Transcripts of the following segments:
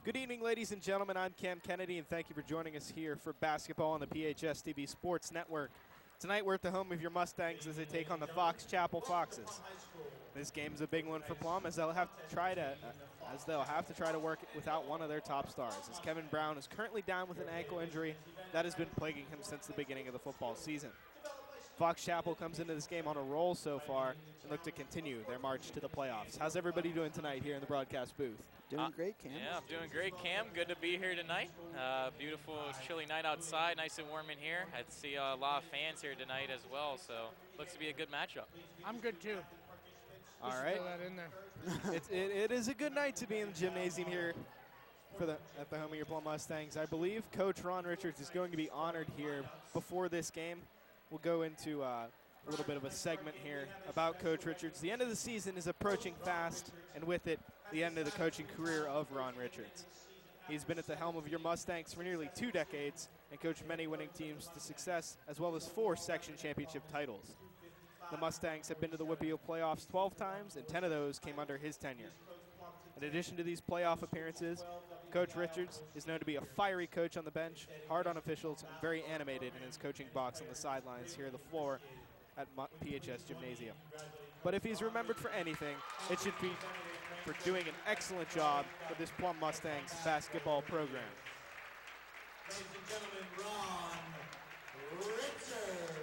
Good evening, ladies and gentlemen. I'm Cam Kennedy, and thank you for joining us here for basketball on the PHS TV Sports Network. Tonight, we're at the home of your Mustangs as they take on the Fox Chapel Foxes. This game is a big one for Plum, as they'll have to try to work without one of their top stars. As Kevin Brown is currently down with an ankle injury that has been plaguing him since the beginning of the football season. Fox Chapel comes into this game on a roll so far and look to continue their march to the playoffs. How's everybody doing tonight here in the broadcast booth? Doing great, Cam. Yeah, I'm doing great, Cam. Good to be here tonight. Beautiful, chilly night outside, nice and warm in here. I see a lot of fans here tonight as well, so looks to be a good matchup. I'm good too. All Just right. throw that in there. It is a good night to be in the gymnasium here at the home of your Plum Mustangs. I believe Coach Ron Richards is going to be honored here before this game. We'll go into a little bit of a segment here about Coach Richards. The end of the season is approaching fast, and with it, the end of the coaching career of Ron Richards. He's been at the helm of your Mustangs for nearly 2 decades and coached many winning teams to success, as well as 4 section championship titles. The Mustangs have been to the WPIAL playoffs 12 times, and 10 of those came under his tenure. In addition to these playoff appearances, Coach Richards is known to be a fiery coach on the bench, hard on officials, and very animated in his coaching box on the sidelines here on the floor at PHS Gymnasium. But if he's remembered for anything, it should be for doing an excellent job with this Plum Mustangs basketball program. Ladies and gentlemen, Ron Richards.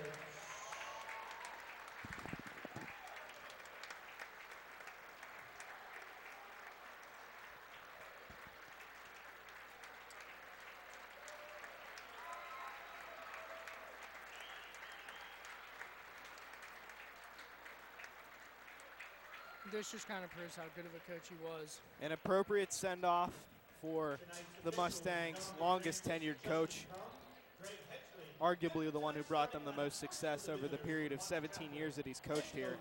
This just kind of proves how good of a coach he was. An appropriate send-off for the Mustangs' longest tenured coach, arguably the one who brought them the most success over the period of 17 years that he's coached here.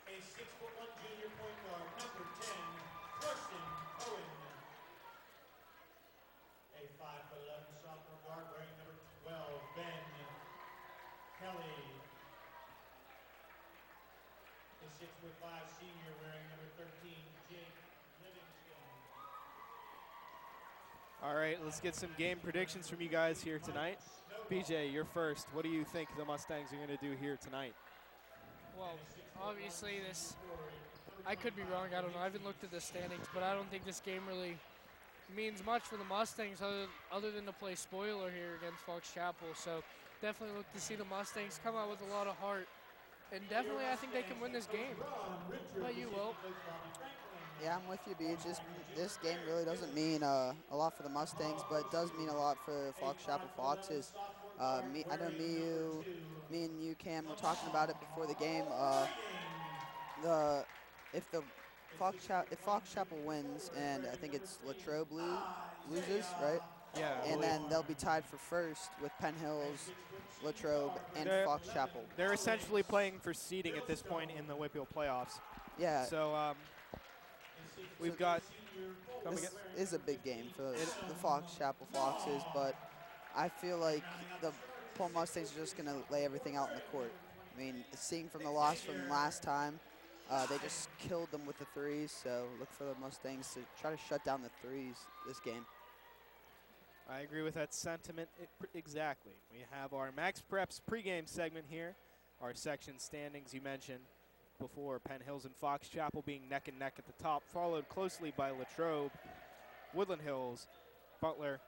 A 6'1" junior point guard, number 10, Carson Cohen. A 5'11" sophomore guard wearing number 12, Ben Kelly. A 6'5" senior wearing number 13, Jake Livingston. All right, let's get some game predictions from you guys here tonight. BJ, you're first. What do you think the Mustangs are going to do here tonight? Well, obviously I could be wrong, I don't know. I haven't looked at the standings, but I don't think this game really means much for the Mustangs other than to play spoiler here against Fox Chapel. So definitely look to see the Mustangs come out with a lot of heart. And definitely I think they can win this game. How about you, Will? Yeah, I'm with you, B. This game really doesn't mean a lot for the Mustangs, but it does mean a lot for the Fox Chapel Foxes. I know me and you, Cam, were talking about it before the game. If Fox Chapel wins, and I think it's Latrobe loses, right? Yeah. And then they'll be tied for first with Penn Hills, Latrobe, and Fox Chapel. They're essentially playing for seeding at this point in the WPIAL playoffs. Yeah. So we've got. This is a big game for the Fox Chapel Foxes, but I feel like the Plum Mustangs are just going to lay everything out in the court. I mean, seeing from the loss from last time, they just killed them with the threes, so look for the Mustangs to try to shut down the threes this game. I agree with that sentiment exactly. We have our Max Preps pregame segment here, our section standings you mentioned before, Penn Hills and Fox Chapel being neck and neck at the top, followed closely by Latrobe, Woodland Hills, Butler,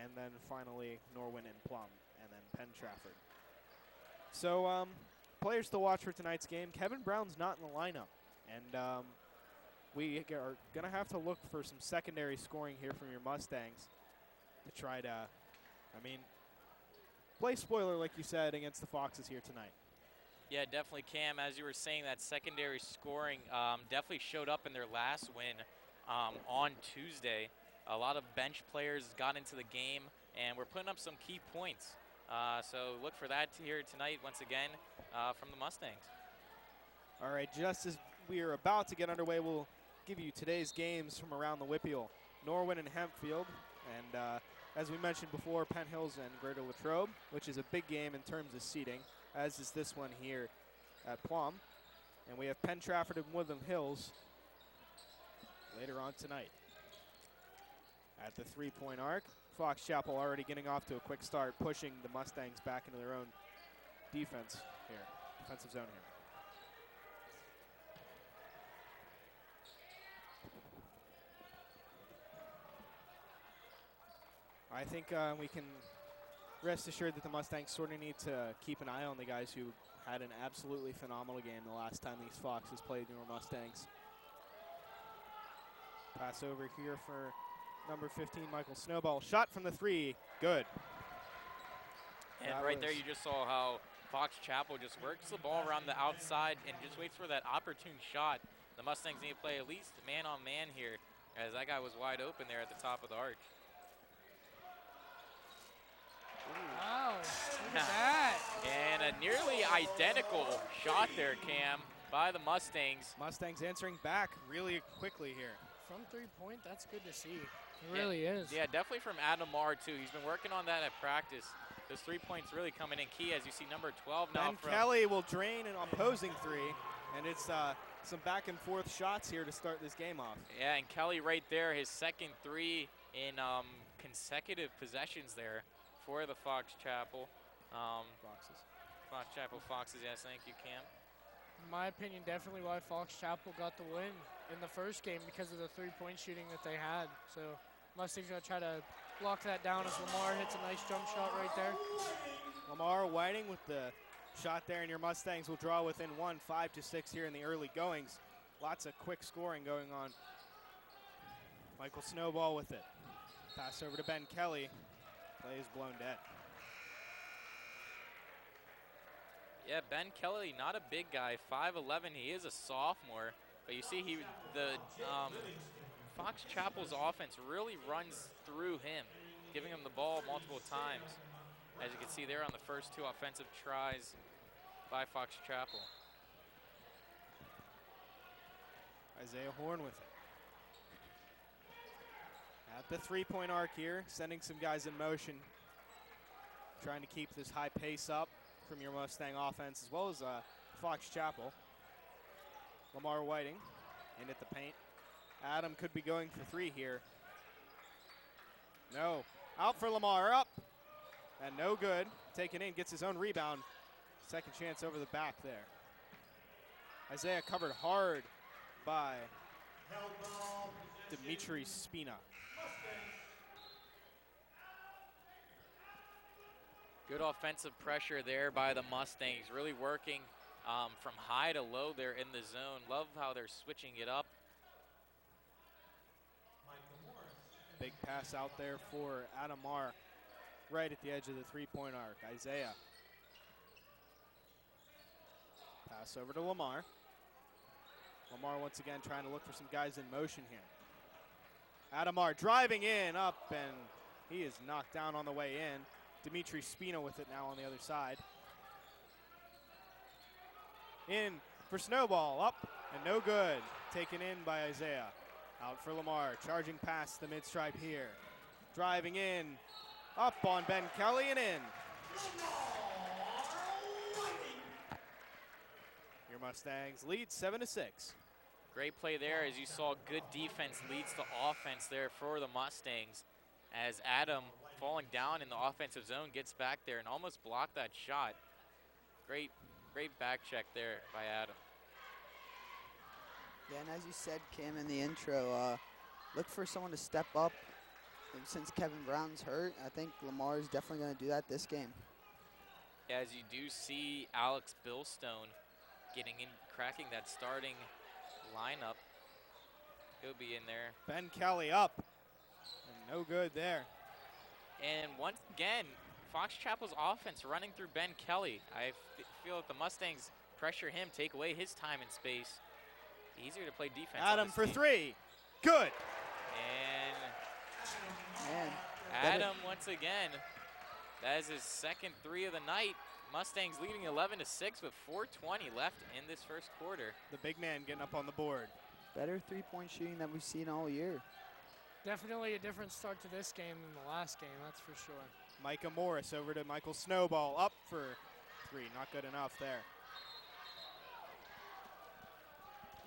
and then finally Norwin and Plum, and then Penn Trafford. So players to watch for tonight's game. Kevin Brown's not in the lineup, and we are going to have to look for some secondary scoring here from your Mustangs to try to, play spoiler like you said against the Foxes here tonight. Yeah, definitely, Cam. As you were saying, that secondary scoring definitely showed up in their last win on Tuesday. A lot of bench players got into the game, and we're putting up some key points. So look for that here tonight once again from the Mustangs. All right, just as we are about to get underway, we'll give you today's games from around the WPIAL. Norwin and Hempfield, and as we mentioned before, Penn Hills and Greater Latrobe, which is a big game in terms of seeding, as is this one here at Plum. And we have Penn Trafford and Woodland Hills later on tonight. At the three-point arc, Fox Chapel already getting off to a quick start, pushing the Mustangs back into their own defense here, defensive zone here. I think we can rest assured that the Mustangs sort of need to keep an eye on the guys who had an absolutely phenomenal game the last time these Foxes played your Mustangs. Pass over here for number 15, Michael Snowball. Shot from the three, good. And That right there was- you just saw how Fox Chapel just works the ball around the outside and just waits for that opportune shot. The Mustangs need to play at least man-on-man here, as that guy was wide open there at the top of the arc. Wow, look at that. And a nearly identical shot there, Cam, by the Mustangs. Mustangs answering back really quickly here. From three-point, that's good to see. It really is. Yeah, definitely from Adam Marr, too. He's been working on that at practice. Those 3 points really coming in key, as you see number 12 now Ben from Kelly will drain an opposing three, and it's some back and forth shots here to start this game off. Yeah, and Kelly right there, his second three in consecutive possessions there for the Fox Chapel. Foxes. Fox Chapel Foxes, yes, thank you, Cam. In my opinion, definitely why Fox Chapel got the win in the first game, because of the three-point shooting that they had. So Mustangs going to try to lock that down as Lamar hits a nice jump shot right there. Lamar Whiting with the shot there, and your Mustangs will draw within 1, 5-6 here in the early goings. Lots of quick scoring going on. Michael Snowball with it. Pass over to Ben Kelly. Play is blown dead. Yeah, Ben Kelly, not a big guy, 5'11". He is a sophomore, but you see the Fox Chapel's offense really runs through him, giving him the ball multiple times, as you can see there on the first two offensive tries by Fox Chapel. Isaiah Horn with it. At the three-point arc here, sending some guys in motion, trying to keep this high pace up from your Mustang offense, as well as Fox Chapel. Lamar Whiting in at the paint. Adam could be going for three here. No, out for Lamar, up, and no good. Taken in, gets his own rebound. Second chance over the back there. Isaiah covered hard by Dimitri Spina. Good offensive pressure there by the Mustangs, really working from high to low there in the zone. Love how they're switching it up. Big pass out there for Adam Marr, right at the edge of the three-point arc. Isaiah. Pass over to Lamar. Lamar once again trying to look for some guys in motion here. Adam Marr driving in, up, and he is knocked down on the way in. Dimitri Spina with it now on the other side. In for Snowball, up, and no good. Taken in by Isaiah. Out for Lamar, charging past the mid-stripe here. Driving in, up on Ben Kelly and in. Your Mustangs lead 7-6. Great play there, as you saw. Good defense leads to offense there for the Mustangs, as Adam, falling down in the offensive zone, gets back there and almost blocked that shot. Great back check there by Adam. Yeah, and as you said, Kim, in the intro, look for someone to step up. And since Kevin Brown's hurt, I think Lamar is definitely going to do that this game. As you do see Alex Billstone getting in, cracking that starting lineup. He'll be in there. Ben Kelly up, and no good there. And once again, Fox Chapel's offense running through Ben Kelly. I feel that the Mustangs pressure him, take away his time and space. Easier to play defense. Adam for three, good. And Man, Adam once again, that is his second three of the night. Mustangs leading 11-6 with 4:20 left in this first quarter. The big man getting up on the board. better three-point shooting than we've seen all year. Definitely a different start to this game than the last game, that's for sure. Micah Morris over to Michael Snowball, up for three, not good enough there.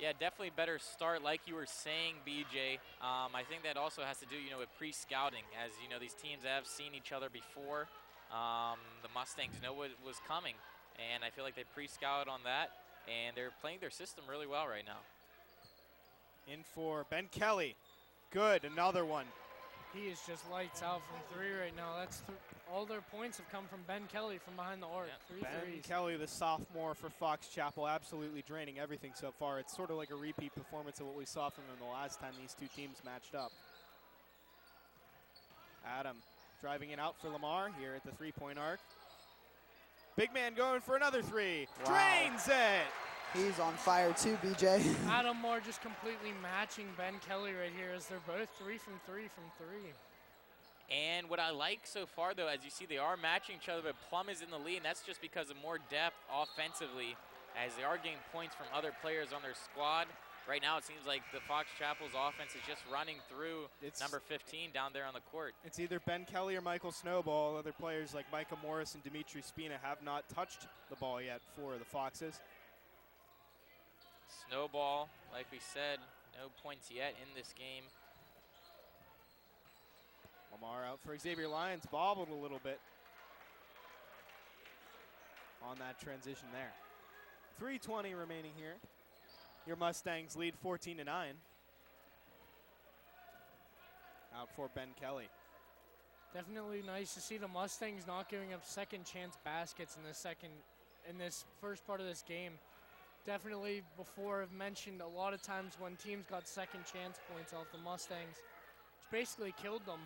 Yeah, definitely better start, like you were saying, BJ. I think that also has to do, with pre-scouting, as these teams have seen each other before. The Mustangs know what was coming, and I feel like they pre-scouted on that, and they're playing their system really well right now. In for Ben Kelly. Good, another one. He is just lights out from three right now. That's all their points have come from Ben Kelly from behind the arc. Yeah. Three Ben threes. Kelly, the sophomore for Fox Chapel, absolutely draining everything so far. It's sort of like a repeat performance of what we saw from him the last time these two teams matched up. Adam driving it out for Lamar here at the three-point arc. Big man going for another three. Wow. Drains it. He's on fire too, BJ. Adam Moore just completely matching Ben Kelly right here as they're both 3 from 3 from 3. And what I like so far, though, as you see, they are matching each other, but Plum is in the lead, and that's just because of more depth offensively, as they are getting points from other players on their squad. Right now, it seems like the Fox Chapel's offense is just running through number 15 down there on the court. It's either Ben Kelly or Michael Snowball. Other players like Micah Morris and Dimitri Spina have not touched the ball yet for the Foxes. Snowball, like we said, no points yet in this game. Lamar out for Xavier Lyons, bobbled a little bit on that transition there. 3:20 remaining here. Your Mustangs lead 14-9. Out for Ben Kelly. Definitely nice to see the Mustangs not giving up second chance baskets in this first part of this game. Definitely before I've mentioned a lot of times when teams got second chance points off the Mustangs, it's basically killed them.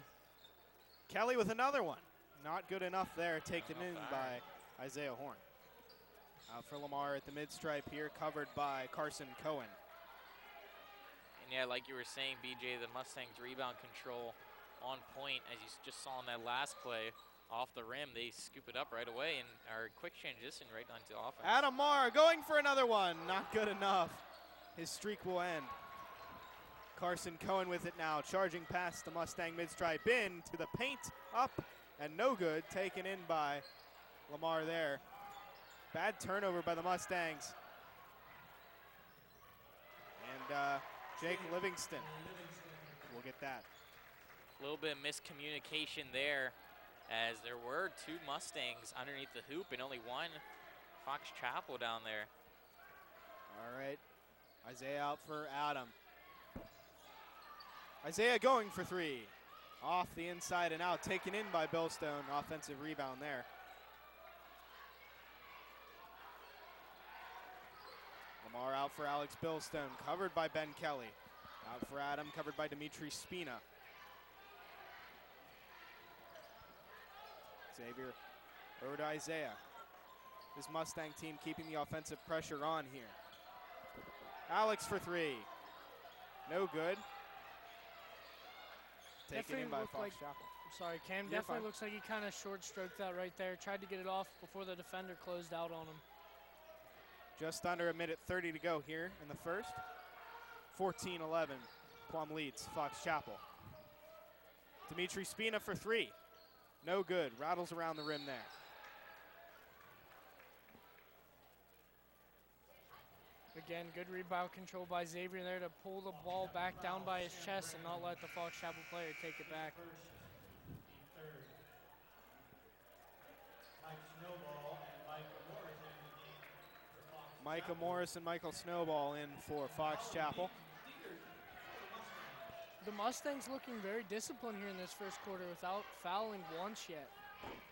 Kelly with another one. Not good enough there, taken in by Isaiah Horn. Out for Lamar at the mid-stripe here, covered by Carson Cohen. And yeah, like you were saying, BJ, the Mustangs rebound control on point, as you just saw in that last play. Off the rim, they scoop it up right away and are quick transition right onto offense. Adam Marr going for another one. Not good enough. His streak will end. Carson Cohen with it now, charging past the Mustang mid-stripe into the paint, up and no good. Taken in by Lamar there. Bad turnover by the Mustangs. And Jake Livingston will get that. A little bit of miscommunication there, as there were two Mustangs underneath the hoop and only one Fox Chapel down there. All right, Isaiah out for Adam. Isaiah going for three. Off the inside and out, taken in by Billstone. Offensive rebound there. Lamar out for Alex Billstone, covered by Ben Kelly. Out for Adam, covered by Dimitri Spina. Xavier over to Isaiah. This Mustang team keeping the offensive pressure on here. Alex for three. No good. Taken in by Fox Chapel. Sorry, Cam. You're Definitely fine. looks like he kind of short-stroked that right there. Tried to get it off before the defender closed out on him. Just under a minute 30 to go here in the first. 14-11. Plum leads Fox Chapel. Dimitri Spina for three. No good. Rattles around the rim there. Again, good rebound control by Xavier there to pull the ball back down by his chest and not let the Fox Chapel player take it back. Micah Morris and Michael Snowball in for Fox Chapel. The Mustangs looking very disciplined here in this first quarter without fouling once yet.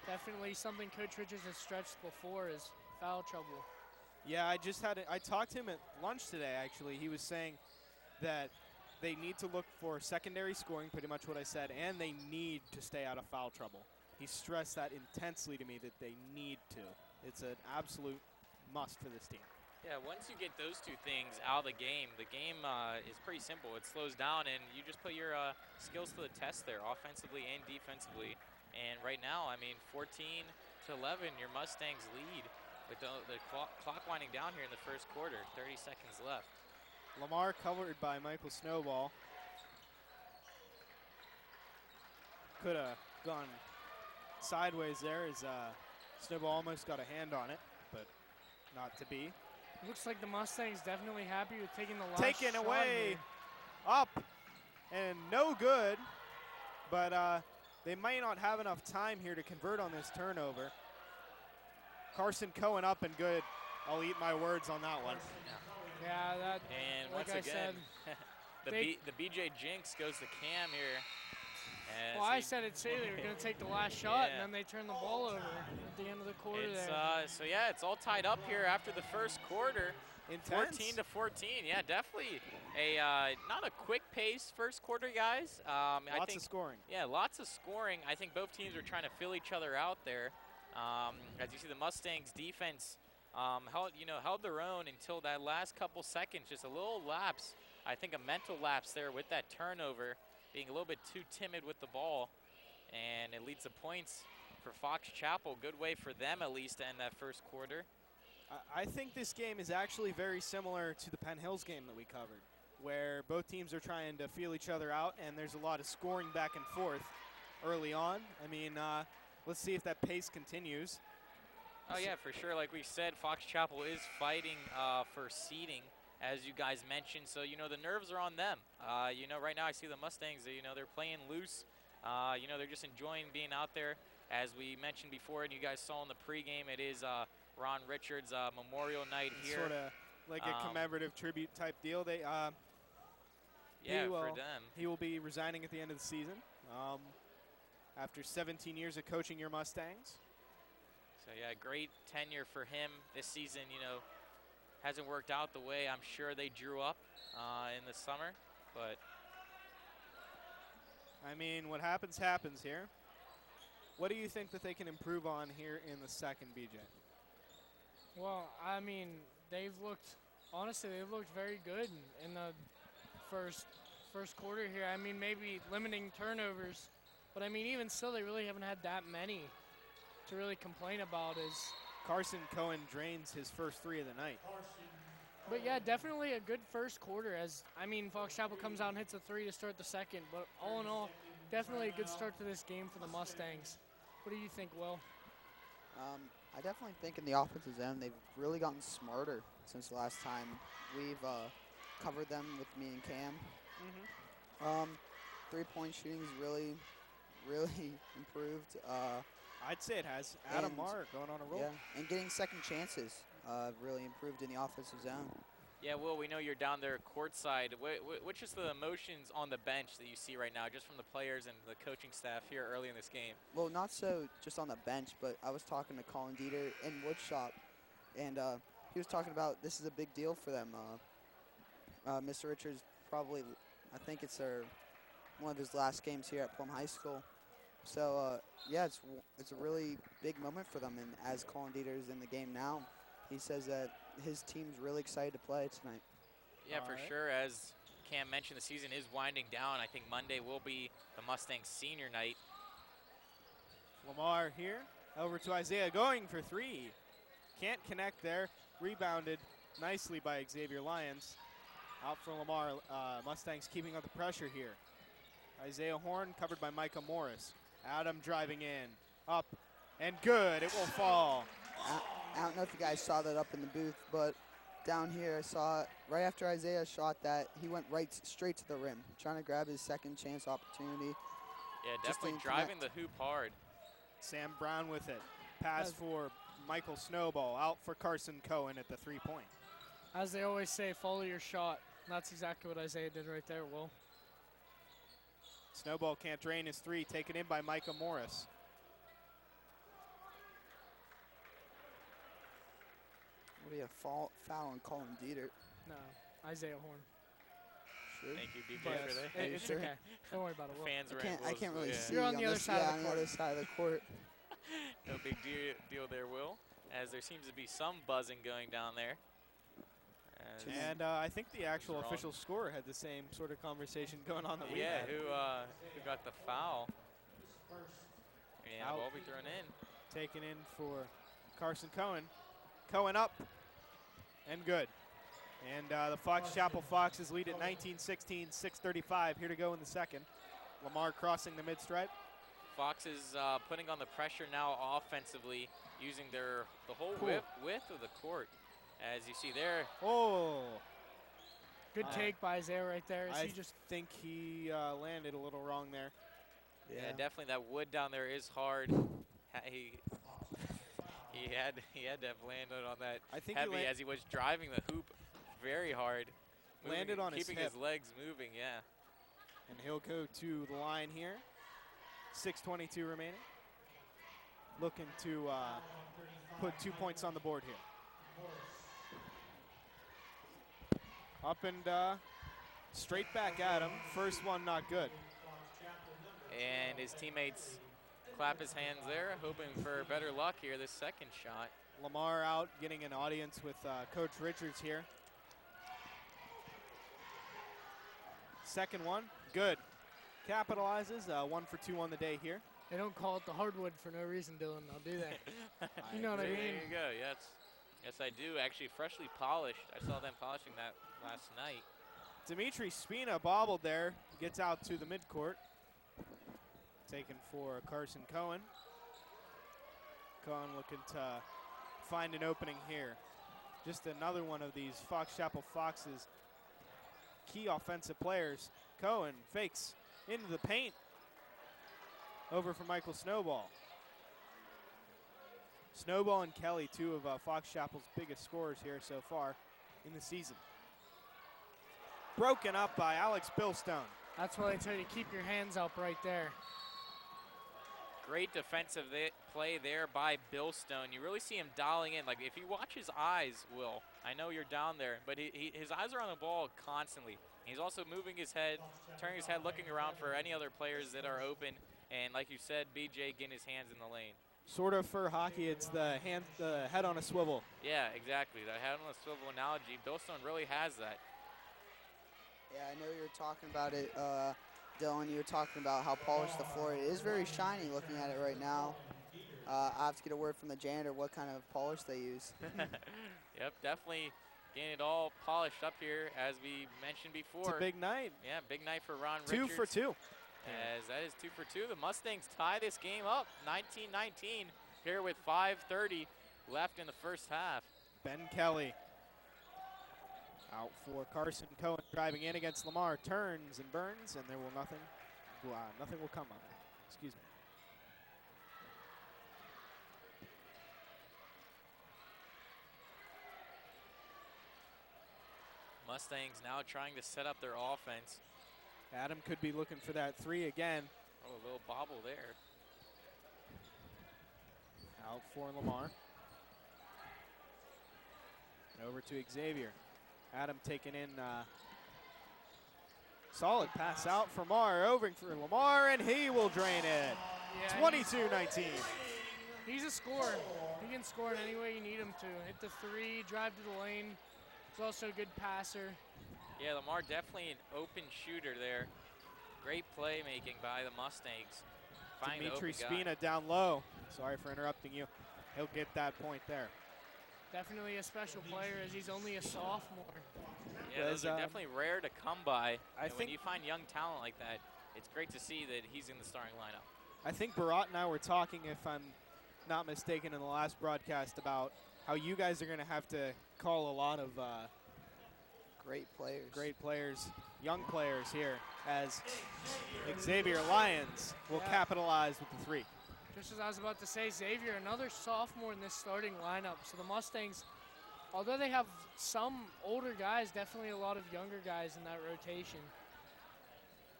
Definitely something Coach Richards has stretched before is foul trouble. Yeah, I talked to him at lunch today, actually. He was saying that they need to look for secondary scoring, pretty much what I said, and they need to stay out of foul trouble. He stressed that intensely to me, that they need to. It's an absolute must for this team. Yeah, once you get those two things out of the game is pretty simple. It slows down, and you just put your skills to the test there, offensively and defensively. And right now, I mean, 14-11, your Mustangs lead with the clock winding down here in the first quarter. 30 seconds left. Lamar covered by Michael Snowball. Could have gone sideways there as Snowball almost got a hand on it, but not to be. Looks like the Mustangs definitely happy with taking the last Taken shot away, here. up, and no good. But they may not have enough time here to convert on this turnover. Carson Cohen up and good. I'll eat my words on that one. Yeah, that. And like once I again, said, the BJ Jinx goes to Cam here. well, I said it too. They were going to take the last shot, Yeah. and then they turned the ball over at the end of the quarter It's there. so yeah, it's all tied up here after the first quarter. Intense. 14-14. Yeah, definitely a not a quick pace first quarter, guys. I Lots think of scoring. Yeah, lots of scoring. I think both teams are trying to fill each other out there. As you see, the Mustangs defense held their own until that last couple seconds, just a little lapse. I think a mental lapse there with that turnover, being a little bit too timid with the ball, and it leads to points for Fox Chapel. Good way for them at least to end that first quarter. I think this game is actually very similar to the Penn Hills game that we covered, where both teams are trying to feel each other out, and there's a lot of scoring back and forth early on. I mean, let's see if that pace continues. Oh yeah, for sure. Like we said, Fox Chapel is fighting for seeding, as you guys mentioned. So the nerves are on them. Right now I see the Mustangs. They're playing loose. They're just enjoying being out there. As we mentioned before, and you guys saw in the pregame, it is Ron Richards' Memorial Night here. Sort of like a commemorative tribute type deal. For them. He will be resigning at the end of the season after 17 years of coaching your Mustangs. So yeah, great tenure for him this season. Hasn't worked out the way I'm sure they drew up in the summer, but I mean, what happens happens here. What do you think that they can improve on here in the second, BJ? Well, I mean, they've looked very good in the first quarter here. I mean, maybe limiting turnovers, but I mean, even still, they really haven't had that many to really complain about. Carson Cohen drains his first three of the night. But yeah, definitely a good first quarter. Fox Chapel comes out and hits a three to start the second, but all in all, definitely a good start to this game for the Mustangs. What do you think, Will? I definitely think in the offensive zone, they've really gotten smarter since the last time we've covered them with me and Cam. Mm-hmm. Three-point shooting is really, really improved. I'd say it has. Adam Marr going on a roll. Yeah, and getting second chances really improved in the offensive zone. yeah, Will, we know you're down there courtside. Which is the emotions on the bench that you see right now, just from the players and the coaching staff here early in this game? Well, not so just on the bench, but I was talking to Colin Dieter in Woodshop, and he was talking about this is a big deal for them. Mr. Richards probably, I think it's one of his last games here at Plum High School. So, yeah, it's a really big moment for them, and as Colin Dieter is in the game now, he says that his team's really excited to play tonight. Yeah, for sure. As Cam mentioned, the season is winding down. I think Monday will be the Mustangs senior night. Lamar here, over to Isaiah, going for three. Can't connect there. Rebounded nicely by Xavier Lyons. Out for Lamar. Mustangs keeping up the pressure here. Isaiah Horn covered by Micah Morris. Adam driving in, up, and good. It will fall. I don't know if you guys saw that up in the booth, but down here I saw it right after Isaiah shot that, he went straight to the rim, trying to grab his second chance opportunity. Yeah, Just definitely didn't driving connect. the hoop hard. Sam Brown with it. Pass for Michael Snowball, out for Carson Cohen at the three-point. As they always say, follow your shot. And that's exactly what Isaiah did right there, Will. Snowball can't drain his three, taken in by Micah Morris. It'll be a foul on Colin Dieter. No, Isaiah Horn. Sure. Thank you, BJ, But for that. it's Sure. okay. Don't worry about it, Will. Fans were I can't really see You're on the other this, side of the on the court. other side of the court. No big deal there, Will, as there seems to be some buzzing going down there. And I think the actual wrong. official scorer had the same sort of conversation going on that we Yeah, had. who got the foul? And Out. the ball be thrown in. Taken in for Carson Cohen. Cohen up, and good. And the Fox Chapel Foxes lead at 19-16, 6:35 here to go in the second. Lamar crossing the mid-stripe. Fox is putting on the pressure now offensively, using the whole Cool. width of the court. As you see there, Oh, Good take by Isaiah right there. As I he just think he landed a little wrong there. yeah, definitely that wood down there is hard. He had to have landed on that I think heavy he as he was driving the hoop very hard. Landed on his keeping hip. his legs moving, yeah. And he'll go to the line here. 6:22 remaining. Looking to put 2 points on the board here. Up and straight back at him. First one not good. And his teammates clap his hands there, hoping for better luck here this second shot. Lamar out getting an audience with Coach Richards here. Second one, good. Capitalizes, 1 for 2 on the day here. they don't call it the hardwood for no reason, Dylan. I'll do that. You know what I There mean? you go, yes I do. Actually freshly polished. I saw them polishing that last night. Dimitri Spina bobbled there, gets out to the midcourt. Taken for Carson Cohen. Cohen looking to find an opening here. Just another one of these Fox Chapel Foxes' key offensive players. Cohen fakes into the paint. Over for Michael Snowball. Snowball and Kelly, two of Fox Chapel's biggest scorers here so far in the season. Broken up by Alex Billstone. That's why they tell you to keep your hands up right there. Great defensive play there by Billstone. You really see him dialing in. Like, if you watch his eyes, Will, I know you're down there, but his eyes are on the ball constantly. He's also moving his head, turning his head, looking around for any other players that are open. And like you said, BJ getting his hands in the lane. Sort of for hockey, it's the head on a swivel. Yeah, exactly. That head on a swivel analogy. Billstone really has that. Yeah, I know you're talking about it, Dylan. You were talking about how polished the floor is. It is very shiny looking at it right now. I have to get a word from the janitor what kind of polish they use. Yep, definitely getting it all polished up here, as we mentioned before. It's a big night. Yeah, big night for Ron 2 Richards. for 2. As that is 2 for 2. The Mustangs tie this game up 19-19 here with 5:30 left in the first half. Ben Kelly out for Carson Cohen, driving in against Lamar, turns and burns, and there will nothing will come of it. Excuse me. Mustangs now trying to set up their offense. Adam could be looking for that 3 again. Oh, a little bobble there. Out for Lamar. Over to Xavier. Adam taking in solid pass out for Mar, over for Lamar, and he will drain it. Yeah, 22-19. He's a scorer. He can score in any way you need him to. Hit the 3, drive to the lane. He's also a good passer. Yeah, Lamar definitely an open shooter there. Great playmaking by the Mustangs. Finding the Dimitri open guy. Spina down low. Sorry for interrupting you. He'll get that point there. Definitely a special player as he's only a sophomore. Yeah, those are definitely rare to come by. I And when think you find young talent like that, it's great to see that he's in the starting lineup. I think Barat and I were talking, if I'm not mistaken, in the last broadcast about how you guys are going to have to call a lot of Great players. young players here, as Xavier Lyons will capitalize with the 3. Just as I was about to say, Xavier, another sophomore in this starting lineup. So the Mustangs, although they have some older guys, definitely a lot of younger guys in that rotation.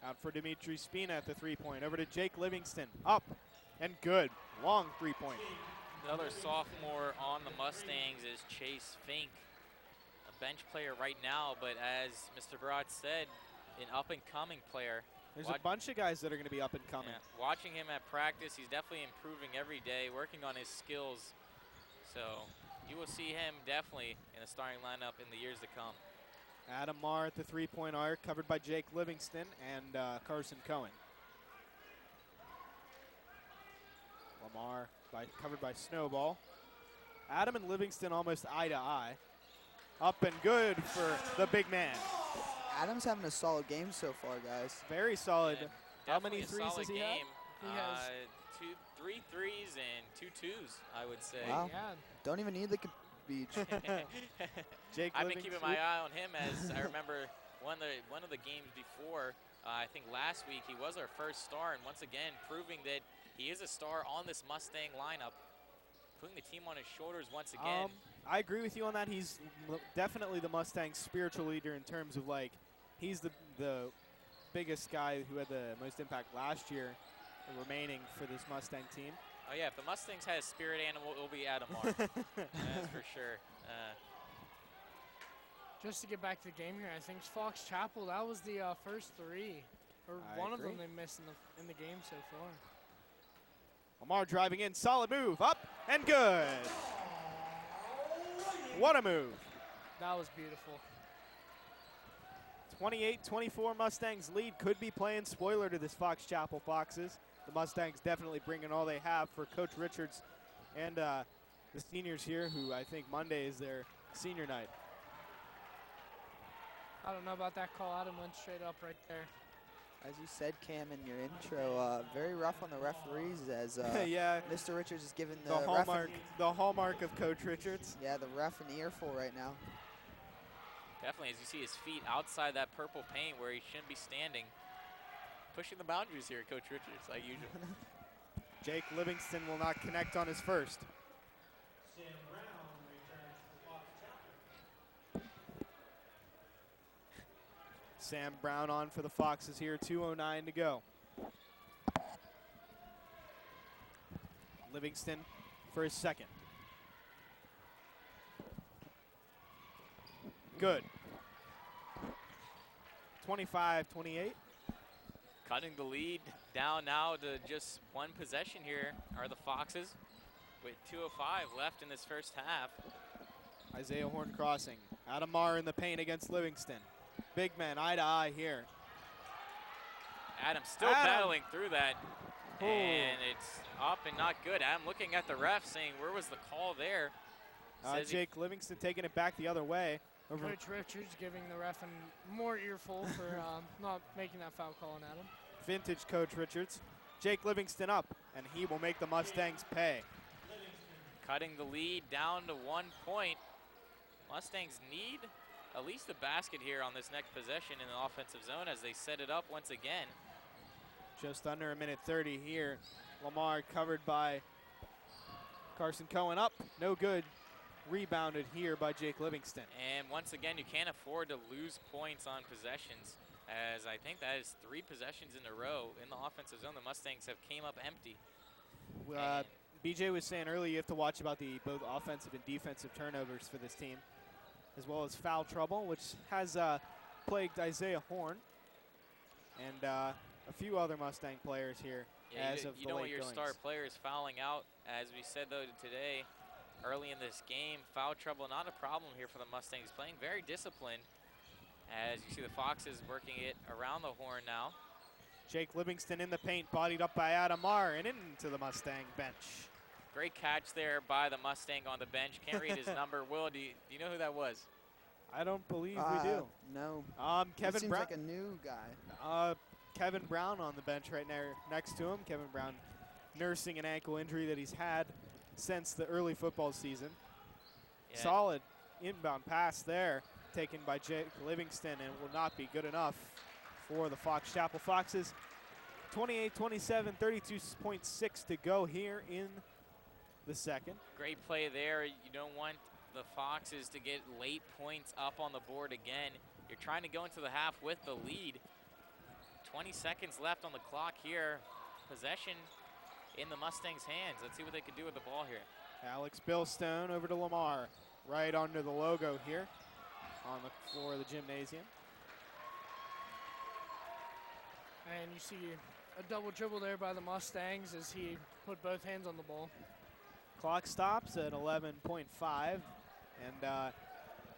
Out for Dimitri Spina at the 3-point. Over to Jake Livingston. Up and good. Long 3-point. Another sophomore on the Mustangs is Chase Fink, a bench player right now, but as Mr. Barat said, an up-and-coming player. There's a bunch of guys that are going to be up and coming. Yeah, watching him at practice, he's definitely improving every day, working on his skills. So you will see him definitely in the starting lineup in the years to come. Adam Marr at the 3-point arc, covered by Jake Livingston and Carson Cohen. Lamar covered by Snowball. Adam and Livingston almost eye to eye. Up and good for the big man. Adam's having a solid game so far, guys. Very solid. And How many definitely a 3s solid does he have? game. He has 3 threes and 2 twos, I would say. Wow. Yeah, Don't even need the Beach. Jake I've been keeping Livingston. my eye on him as I remember one of the games before. I think last week he was our first star, and once again proving that he is a star on this Mustang lineup, putting the team on his shoulders once again. I agree with you on that. He's definitely the Mustang's spiritual leader in terms of, like, he's the biggest guy who had the most impact last year remaining for this Mustang team. Oh yeah, if the Mustangs had a spirit animal, it'll be Adam Marr. That's for sure. Just to get back to the game here, I think Fox Chapel, that was the first three, or I one of agree. them they missed in the game so far. Lamar driving in, solid move, up and good. What a move. That was beautiful. 28-24 Mustangs lead, could be playing spoiler to this Fox Chapel Foxes. The Mustangs definitely bringing all they have for Coach Richards and the seniors here, who I think Monday is their senior night. I don't know about that call. Adam went straight up right there. As you said, Cam, in your intro, very rough on the referees as Yeah, Mr. Richards is giving the hallmark of Coach Richards. the ref an earful right now. Definitely, as you see his feet outside that purple paint where he shouldn't be standing. Pushing the boundaries here, Coach Richards, like usual. Jake Livingston will not connect on his first. Sam Brown returns to Fox Chapel. Sam Brown on for the Foxes here, 2:09 to go. Livingston for his second. Good. 25-28. Cutting the lead down now to just one possession here are the Foxes with 2:05 left in this first half. Isaiah Horn crossing. Adam Marr in the paint against Livingston. Big man eye to eye here. Adam still battling through that. And it's up and not good. I'm looking at the ref saying, where was the call there? Jake Livingston taking it back the other way. Over Coach Richards giving the ref more earful for not making that foul call on Adam. Vintage Coach Richards. Jake Livingston up, and he will make the Mustangs pay. Cutting the lead down to 1 point. Mustangs need at least a basket here on this next possession in the offensive zone as they set it up once again. Just under 1:30 here. Lamar covered by Carson Cohen up. No good. Rebounded here by Jake Livingston. And once again, you can't afford to lose points on possessions, as I think that is 3 possessions in a row in the offensive zone. The Mustangs have came up empty. BJ was saying earlier you have to watch about the both offensive and defensive turnovers for this team, as well as foul trouble, which has plagued Isaiah Horn and a few other Mustang players here as of the late you don't want your goings. star players fouling out. As we said, though, today, early in this game, foul trouble not a problem here for the Mustangs. Playing very disciplined, as you see the Foxes working it around the horn now. Jake Livingston in the paint, bodied up by Adam Marr and into the Mustang bench. Great catch there by the Mustang on the bench. Can't read his number. Will, do you know who that was? I don't believe we do. No. Kevin seems Brown. like a new guy. Kevin Brown on the bench right there next to him. Kevin Brown nursing an ankle injury that he's had since the early football season. Yeah. Solid inbound pass there taken by Jake Livingston, and will not be good enough for the Fox Chapel Foxes. 28-27, 32.6 to go here in the second. Great play there. You don't want the Foxes to get late points up on the board again. You're trying to go into the half with the lead. 20 seconds left on the clock here. Possession in the Mustangs' hands. Let's see what they can do with the ball here. Alex Billstone over to Lamar, right under the logo here on the floor of the gymnasium. And you see a double dribble there by the Mustangs as he put both hands on the ball. Clock stops at 11.5, and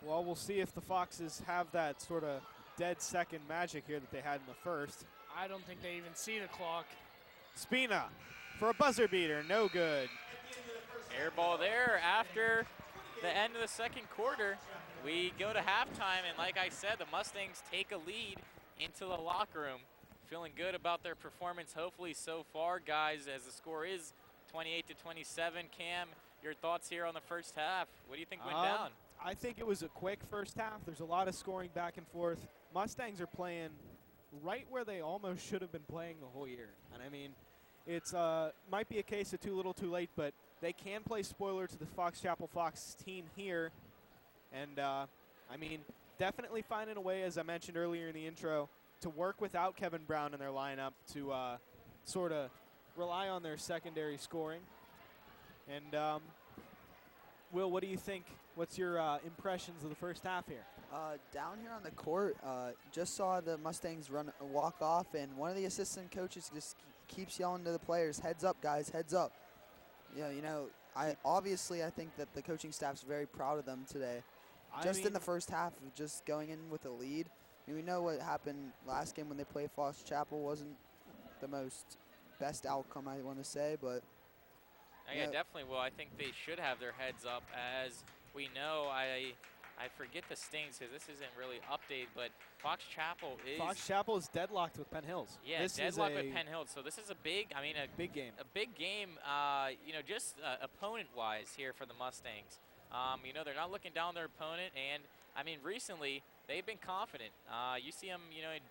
well, we'll see if the Foxes have that sort of dead second magic here that they had in the first. I don't think they even see the clock. Spina for a buzzer beater, no good. Air ball there after the end of the second quarter. We go to halftime, and like I said, the Mustangs take a lead into the locker room. Feeling good about their performance, hopefully so far, guys, as the score is 28-27. Cam, your thoughts here on the first half. What do you think went down? I think it was a quick first half. There's a lot of scoring back and forth. Mustangs are playing right where they almost should have been playing the whole year. And I mean, it's might be a case of too little too late, but they can play spoiler to the Fox Chapel Fox team here. And I mean, definitely finding a way, as I mentioned earlier in the intro, to work without Kevin Brown in their lineup to sort of rely on their secondary scoring. And Will, what do you think? What's your impressions of the first half here? Down here on the court, just saw the Mustangs walk off, and one of the assistant coaches just keeps yelling to the players, "Heads up, guys! Heads up!" I think that the coaching staff's very proud of them today. In the first half, of just going in with a lead. I mean, we know what happened last game when they played Fox Chapel wasn't the best outcome, I want to say, but. Yeah, definitely. Well, I think they should have their heads up. As we know, I forget the stings because this isn't really updated, but Fox Chapel is deadlocked with Penn Hills. Yeah, this deadlocked with Penn Hills. So this is a big game. A big game, just opponent-wise here for the Mustangs. They're not looking down their opponent, and I mean, recently they've been confident. You see them,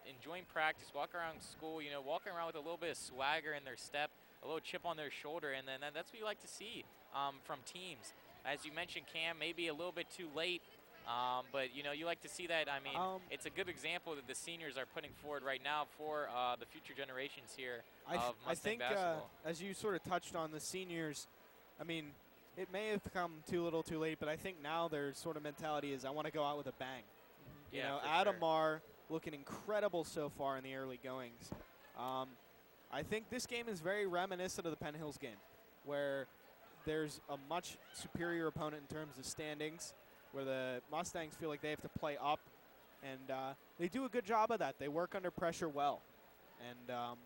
enjoying practice, walking around school, walking around with a little bit of swagger in their step, a little chip on their shoulder, and then that's what you like to see from teams. As you mentioned, Cam, maybe a little bit too late, but you like to see that. I mean, it's a good example that the seniors are putting forward right now for the future generations here of Mustang basketball. As you sort of touched on the seniors, I mean, it may have come too little too late, but I think now their sort of mentality is I want to go out with a bang. Adam Marr looking incredible so far in the early goings. I think this game is very reminiscent of the Penn Hills game, where there's a much superior opponent in terms of standings, where the Mustangs feel like they have to play up, and they do a good job of that. They work under pressure well, and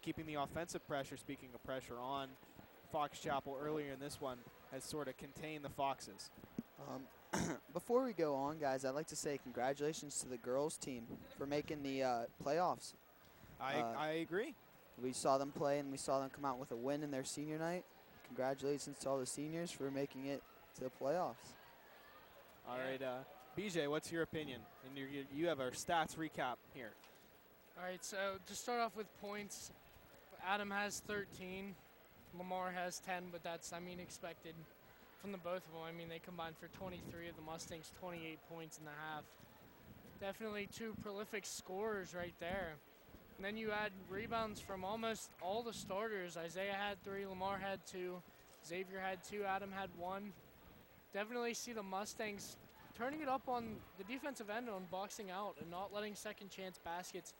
keeping the offensive pressure, speaking of pressure, on Fox Chapel earlier in this one has sort of contained the Foxes. Before we go on, guys, I'd like to say congratulations to the girls team for making the playoffs. I agree. We saw them play, and we saw them come out with a win in their senior night. Congratulations to all the seniors for making it to the playoffs. All right, BJ, what's your opinion? And you have our stats recap here. All right, so to start off with points, Adam has 13. Lamar has 10, but that's, expected from the both of them. They combined for 23 of the Mustangs, 28 points in the half. Definitely two prolific scorers right there. And then you add rebounds from almost all the starters. Isaiah had 3, Lamar had 2, Xavier had 2, Adam had 1. Definitely see the Mustangs turning it up on the defensive end on boxing out and not letting second chance baskets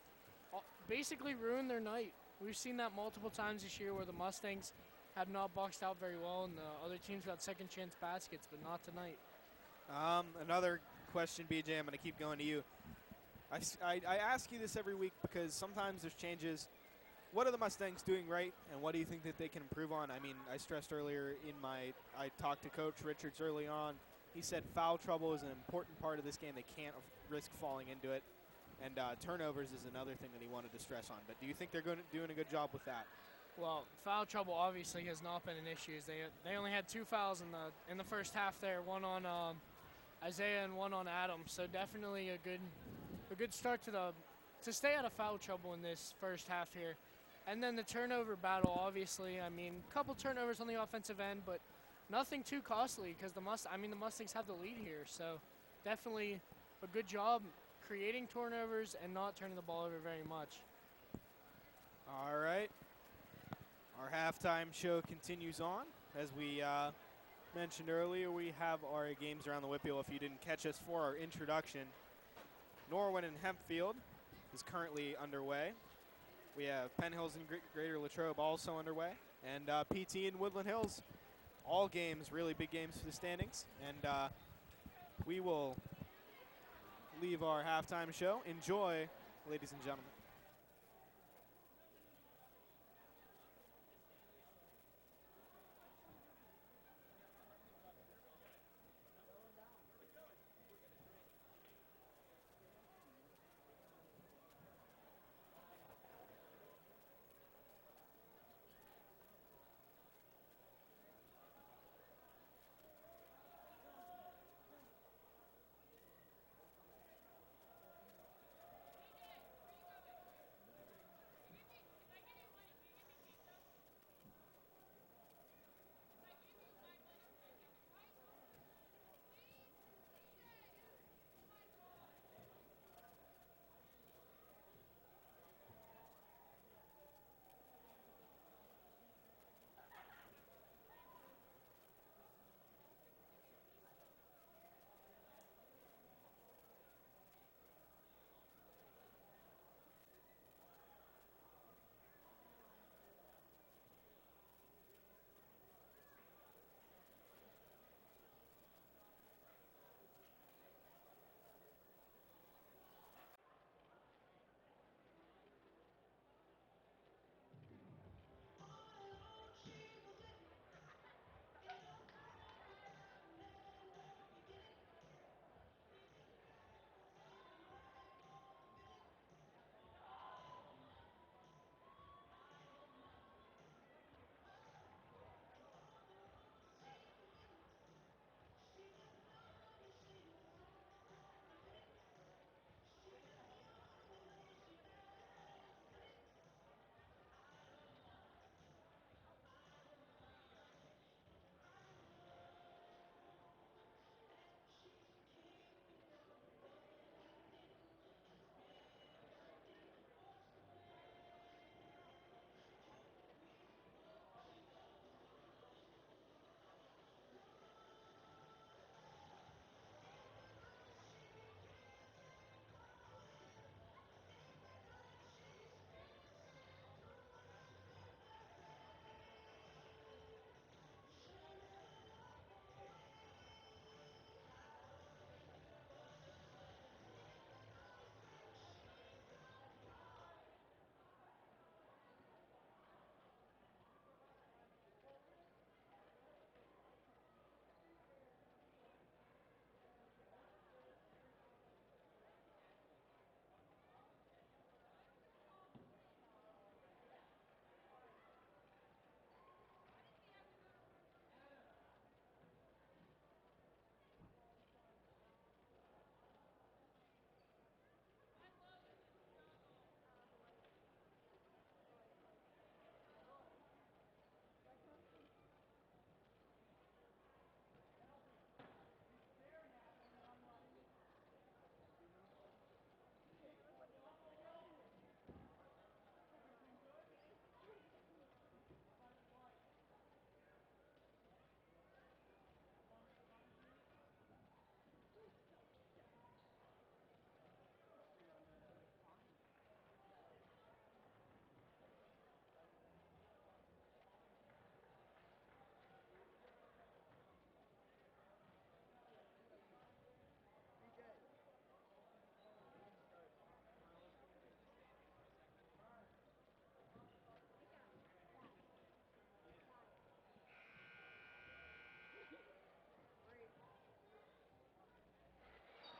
basically ruin their night. We've seen that multiple times this year where the Mustangs have not boxed out very well and the other teams got second chance baskets, but not tonight. Another question, BJ, I'm going to keep going to you. I ask you this every week because sometimes there's changes. What are the Mustangs doing right, and what do you think that they can improve on? I stressed earlier I talked to Coach Richards early on. He said foul trouble is an important part of this game. They can't risk falling into it. And turnovers is another thing that he wanted to stress on. But do you think they're doing a good job with that? Well, foul trouble obviously has not been an issue. They only had 2 fouls in the first half there, one on Isaiah and one on Adam. So definitely a good start to stay out of foul trouble in this first half here. And then the turnover battle, obviously. A couple turnovers on the offensive end, but nothing too costly because the Mustangs have the lead here. So definitely a good job creating turnovers and not turning the ball over very much. All right. Our halftime show continues on. As we mentioned earlier, we have our games around the Whitfield. If you didn't catch us for our introduction, Norwin and Hempfield is currently underway. We have Penn Hills and Greater Latrobe also underway. And PT and Woodland Hills, all games, really big games for the standings. And we will leave our halftime show. Enjoy, ladies and gentlemen.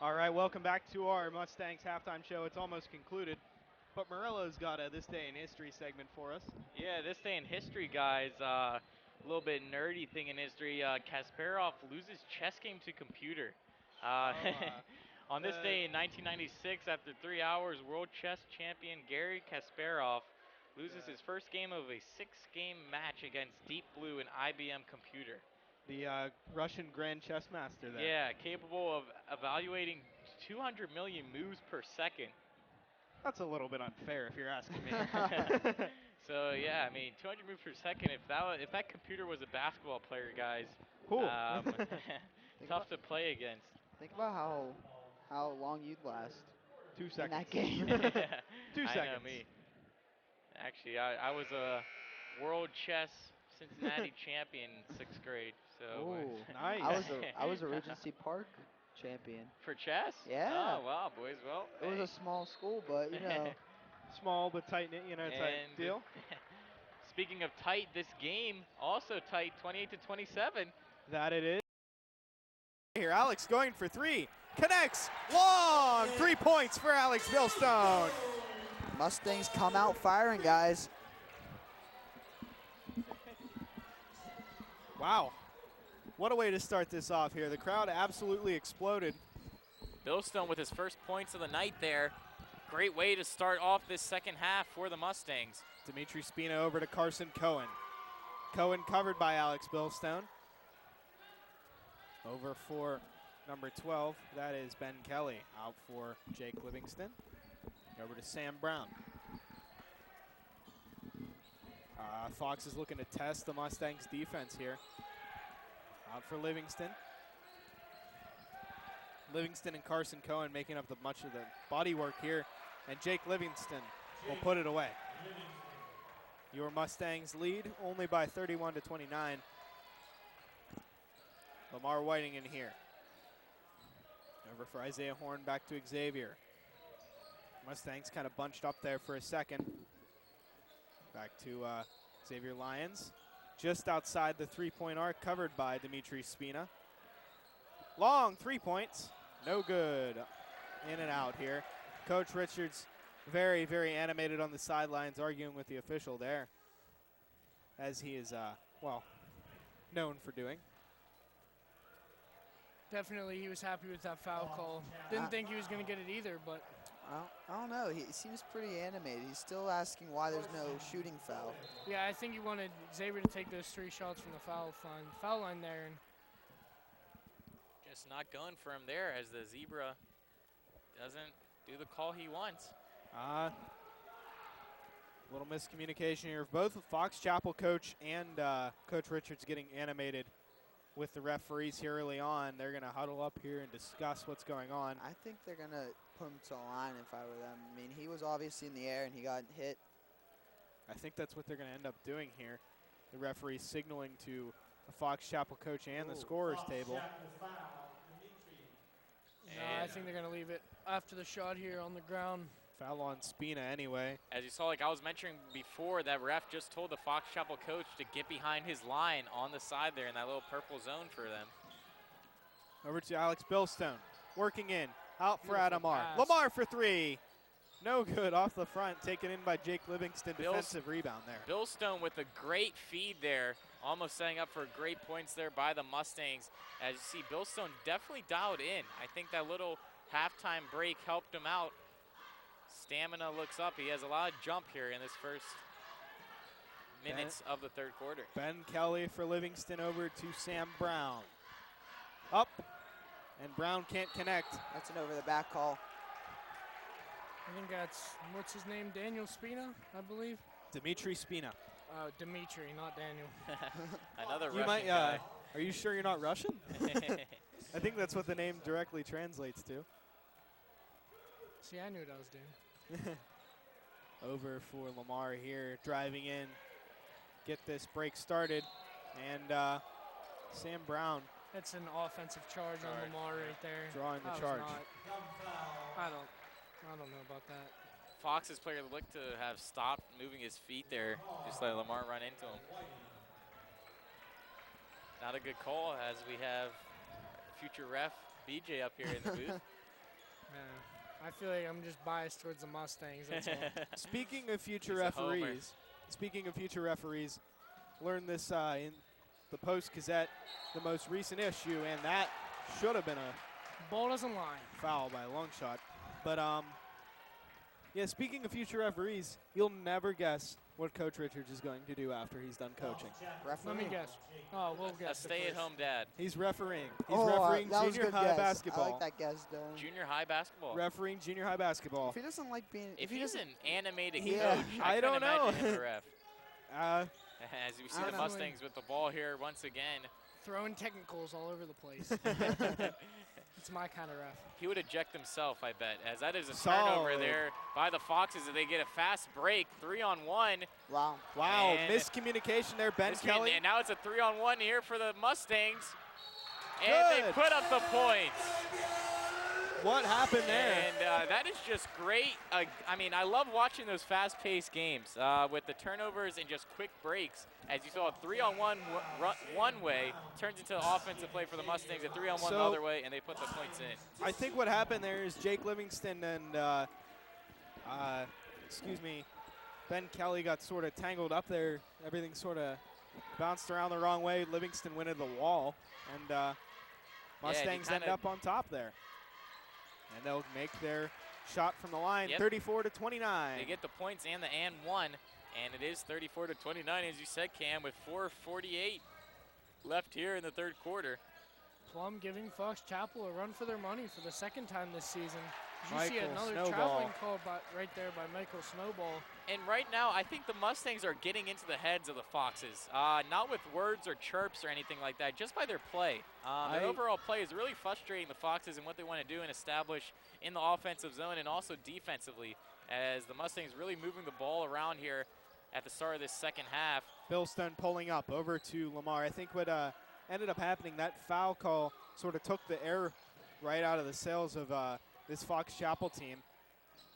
All right, welcome back to our Mustangs halftime show. It's almost concluded, but Morello's got a This Day in History segment for us. Yeah, this day in history, guys. A little bit nerdy thing in history. Kasparov loses chess game to computer. On this day in 1996, after 3 hours, world chess champion Garry Kasparov loses his first game of a 6-game match against Deep Blue, an IBM computer. The Russian Grand Chess Master there. Yeah, capable of evaluating 200 million moves per second. That's a little bit unfair if you're asking me. So yeah, I mean, 200 moves per second. If that computer was a basketball player, guys, Cool. tough to play against. Think about how long you'd last 2 in seconds. that game. 2 I seconds. know me. Actually, I was a world chess Cincinnati champion in 6th grade. So Ooh, nice. I was a Regency Park champion. for chess? Yeah. Oh wow, boys. Well, It was a small school, but you know. Small but tight knit, type And deal. speaking of tight, this game also tight, 28-27. That it is. Here, Alex going for 3. Connects. Long 3 points for Alex Billstone. Mustangs come out firing, guys. Wow. What a way to start this off here. The crowd absolutely exploded. Billstone with his first points of the night there. Great way to start off this second half for the Mustangs. Dimitri Spina over to Carson Cohen. Cohen covered by Alex Billstone. Over for number 12, that is Ben Kelly. Out for Jake Livingston. Over to Sam Brown. Fox is looking to test the Mustangs defense here. Out for Livingston. Livingston and Carson Cohen making up much of the body work here. And Jake Livingston will put it away. Your Mustangs lead only by 31-29. Lamar Whiting in here. Over for Isaiah Horn, back to Xavier. Mustangs kind of bunched up there for a second. Back to Xavier Lyons. Just outside the 3-point arc, covered by Dimitri Spina. Long 3 points, no good. In and out here. Coach Richards very, very animated on the sidelines, arguing with the official there, as he is, well, known for doing. Definitely, he was happy with that foul call. Didn't think he was going to get it either, but I don't know. He seems pretty animated. He's still asking why there's no shooting foul. yeah, I think he wanted Xavier to take those 3 shots from the foul line there. And Just not going for him there as the Zebra doesn't do the call he wants. Little miscommunication here. Both Fox Chapel coach and Coach Richards getting animated with the referees here early on. They're going to huddle up here and discuss what's going on. I think they're going to put him to the line if I were them. I mean, he was obviously in the air and he got hit. I think that's what they're going to end up doing here. The referees signaling to the Fox Chapel coach and the scorer's table. no, I think they're going to leave it after the shot here on the ground. Foul on Spina anyway. As you saw, like I was mentioning before, that ref just told the Fox Chapel coach to get behind his line on the side there in that little purple zone for them. Over to Alex Billstone. Working in. Out for Beautiful Adamar. pass. Lamar for 3. No good. Off the front. Taken in by Jake Livingston. Defensive rebound there. Billstone with a great feed there, almost setting up for great points there by the Mustangs. As you see, Billstone definitely dialed in. I think that little halftime break helped him out. Stamina looks up. He has a lot of jump here in this first minutes of the third quarter. Ben Kelly for Livingston over to Sam Brown. Up. And Brown can't connect. That's an over-the-back call. I think that's, what's his name, Daniel Spina, I believe? Dimitri Spina. Dimitri, not Daniel. Another You Russian might, guy. are you sure you're not Russian? I think that's what the name directly translates to. See, I knew what I was doing. Over for Lamar here, driving in, get this break started, and Sam Brown That's an offensive charge on Lamar right there. drawing the That was charge. I don't know about that. Fox's player looked to have stopped moving his feet there, just let Lamar run into him. Not a good call as we have future ref BJ up here in the booth. I feel like I'm just biased towards the Mustangs. That's all. Speaking of future He's a homer. referees, learned this in the Post-Gazette, the most recent issue, and that should have been a Ball doesn't lie. foul by a long shot. But yeah, speaking of future referees, you'll never guess what Coach Richards is going to do after he's done coaching. Let me guess. Oh, we'll A guess. it stay-at-home dad. He's refereeing. He's Oh, refereeing that was a junior good high guess. basketball. I like that guess, Dylan. Junior high basketball. Refereeing junior high basketball. If he doesn't like being, If he's an animated Yeah. coach, I couldn't don't know. imagine him a ref. Uh, As we see I the don't know. Mustangs with the ball here once again. Throwing technicals all over the place. It's my kind of ref. He would eject himself, I bet, as that is a Solid. turnover there by the Foxes, and they get a fast break, 3-on-1. wow. wow, And miscommunication there, Ben This Kelly. game- And now it's a 3-on-1 here for the Mustangs. And they Good. put up the points. What happened there? And that is just great. I mean, I love watching those fast-paced games with the turnovers and just quick breaks. As you saw, a 3-on-1 one way turns into offensive play for the Mustangs, a 3-on-1 the So- other way, and they put the points in. I think what happened there is Jake Livingston and, Ben Kelly got sort of tangled up there. Everything sort of bounced around the wrong way. Livingston went into the wall, and Mustangs end kinda- up on top there. And they'll make their shot from the line, Yep. 34-29. They get the points and the and one, and it is 34-29, as you said, Cam, with 4:48 left here in the third quarter. Plum giving Fox Chapel a run for their money for the second time this season. Did you see Michael another Snowball. traveling call right there by Michael Snowball? And right now, I think the Mustangs are getting into the heads of the Foxes, not with words or chirps or anything like that, just by their play. Their overall play is really frustrating the Foxes and what they want to do and establish in the offensive zone and also defensively, as the Mustangs really moving the ball around here at the start of this second half. Bill Stone pulling up over to Lamar. I think what ended up happening, that foul call sort of took the air right out of the sails of this Fox Chapel team.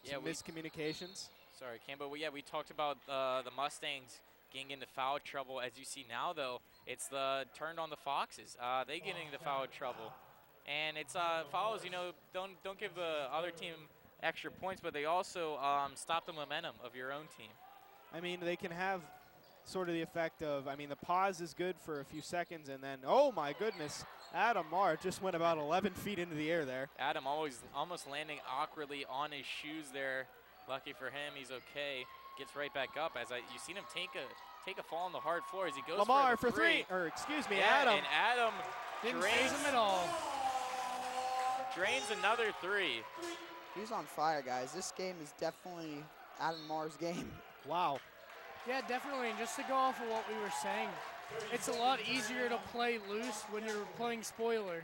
Yeah, Some miscommunications. Sorry, Cam, but we talked about the Mustangs getting into foul trouble. As you see now, though, it's turned on the Foxes. They getting into foul trouble, and it's fouls. You know, don't give the other team extra points, but they also stop the momentum of your own team. I mean, they can have sort of the effect of, I mean, the pause is good for a few seconds, and then, oh my goodness, Adam Marr just went about 11 feet into the air there. Adam almost landing awkwardly on his shoes there. Lucky for him, he's okay. Gets right back up as you seen him take a fall on the hard floor as he goes Lamar for for three, or excuse me, Yeah, Adam. and Adam Didn't phase him at all. drains another three. He's on fire, guys. This game is definitely Adam Marr's game. Wow. Yeah, definitely. And just to go off of what we were saying, it's a lot easier to play loose when you're playing spoiler.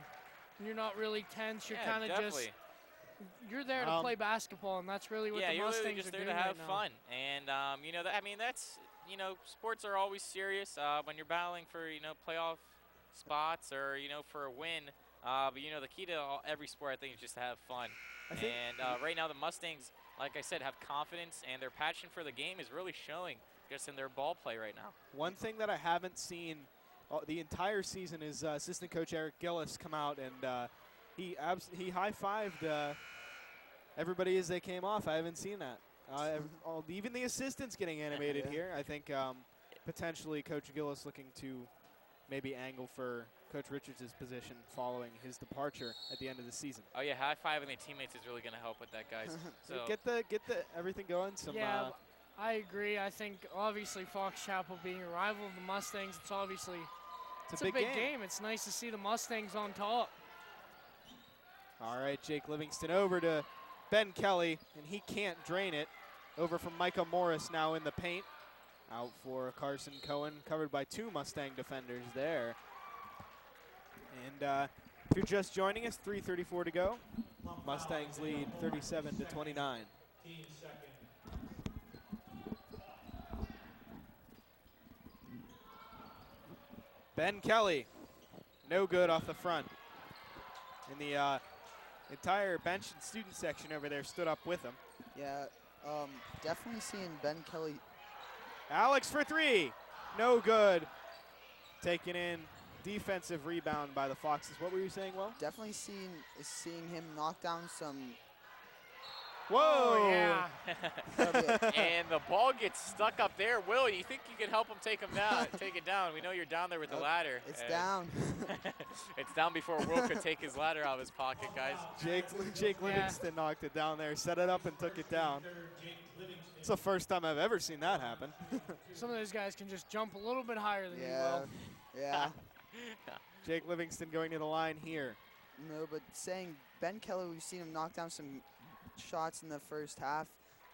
And you're not really tense. You're Yeah, kind of definitely. just, you're there to play basketball, and that's really what Yeah, the you're Mustangs really just are there doing to have right now. fun. And, you know, I mean, that's, you know, sports are always serious when you're battling for, you know, playoff spots or, you know, for a win. But, you know, the key to every sport, I think, is just to have fun. And right now the Mustangs, like I said, have confidence, and their passion for the game is really showing just in their ball play right now. One thing that I haven't seen the entire season is assistant coach Eric Gillis come out, and he high-fived everybody as they came off. I haven't seen that. Even the assistants getting animated here. I think potentially Coach Gillis looking to maybe angle for Coach Richards' position following his departure at the end of the season. Oh, yeah, high-fiving their teammates is really going to help with that, guys. So Get the everything going. Yeah, I agree. I think obviously Fox Chapel being a rival of the Mustangs, it's obviously it's a big game. It's nice to see the Mustangs on top. All right, Jake Livingston over to Ben Kelly, and he can't drain it. Over from Micah Morris now in the paint. Out for Carson Cohen, covered by two Mustang defenders there. And if you're just joining us, 3:34 to go. Mustangs lead 37-29. Ben Kelly, no good off the front. And the entire bench and student section over there stood up with him. Yeah, definitely seeing Ben Kelly. Alex for three, no good. Taken in, defensive rebound by the Foxes. What were you saying, Will? Definitely seeing him knock down some Whoa! Oh, yeah. And the ball gets stuck up there. Will, you think you can help him take it down? We know you're down there with the ladder. It's down. It's down before Will could take his ladder out of his pocket, guys. Jake Livingston knocked it down there, set it up and took it down. It's the first time I've ever seen that happen. Some of those guys can just jump a little bit higher than you Yeah. will. Yeah. Jake Livingston going to the line here. No, but saying Ben Keller, we've seen him knock down some shots in the first half.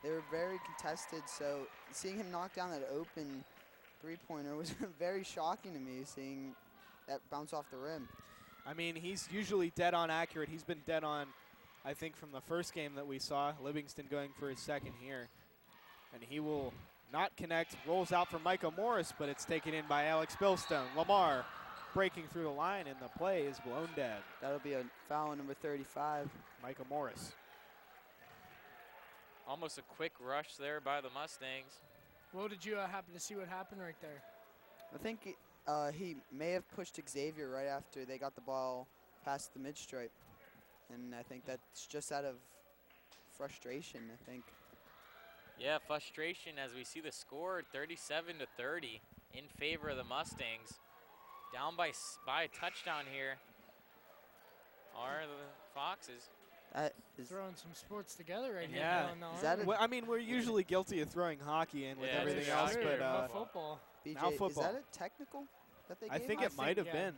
They were very contested, so seeing him knock down that open three-pointer was very shocking to me, seeing that bounce off the rim. I mean, he's usually dead on accurate. He's been dead on, I think, from the first game that we saw. Livingston going for his second here. And he will not connect. Rolls out for Micah Morris, but it's taken in by Alex Billstone. Lamar breaking through the line, and the play is blown dead. That'll be a foul on number 35. Micah Morris. Almost a quick rush there by the Mustangs. Well, did you happen to see what happened right there? I think he may have pushed Xavier right after they got the ball past the mid-stripe. And I think that's just out of frustration, I think. Yeah, frustration as we see the score 37-30 in favor of the Mustangs. Down by a touchdown here are the Foxes. That is Throwing some sports together right Yeah. here. Is that a- Well, I mean, we're usually guilty of throwing hockey in with Yeah, everything sure. else, but Not football. BJ, now is football. that a technical that they I gave think us? it might have yeah. been.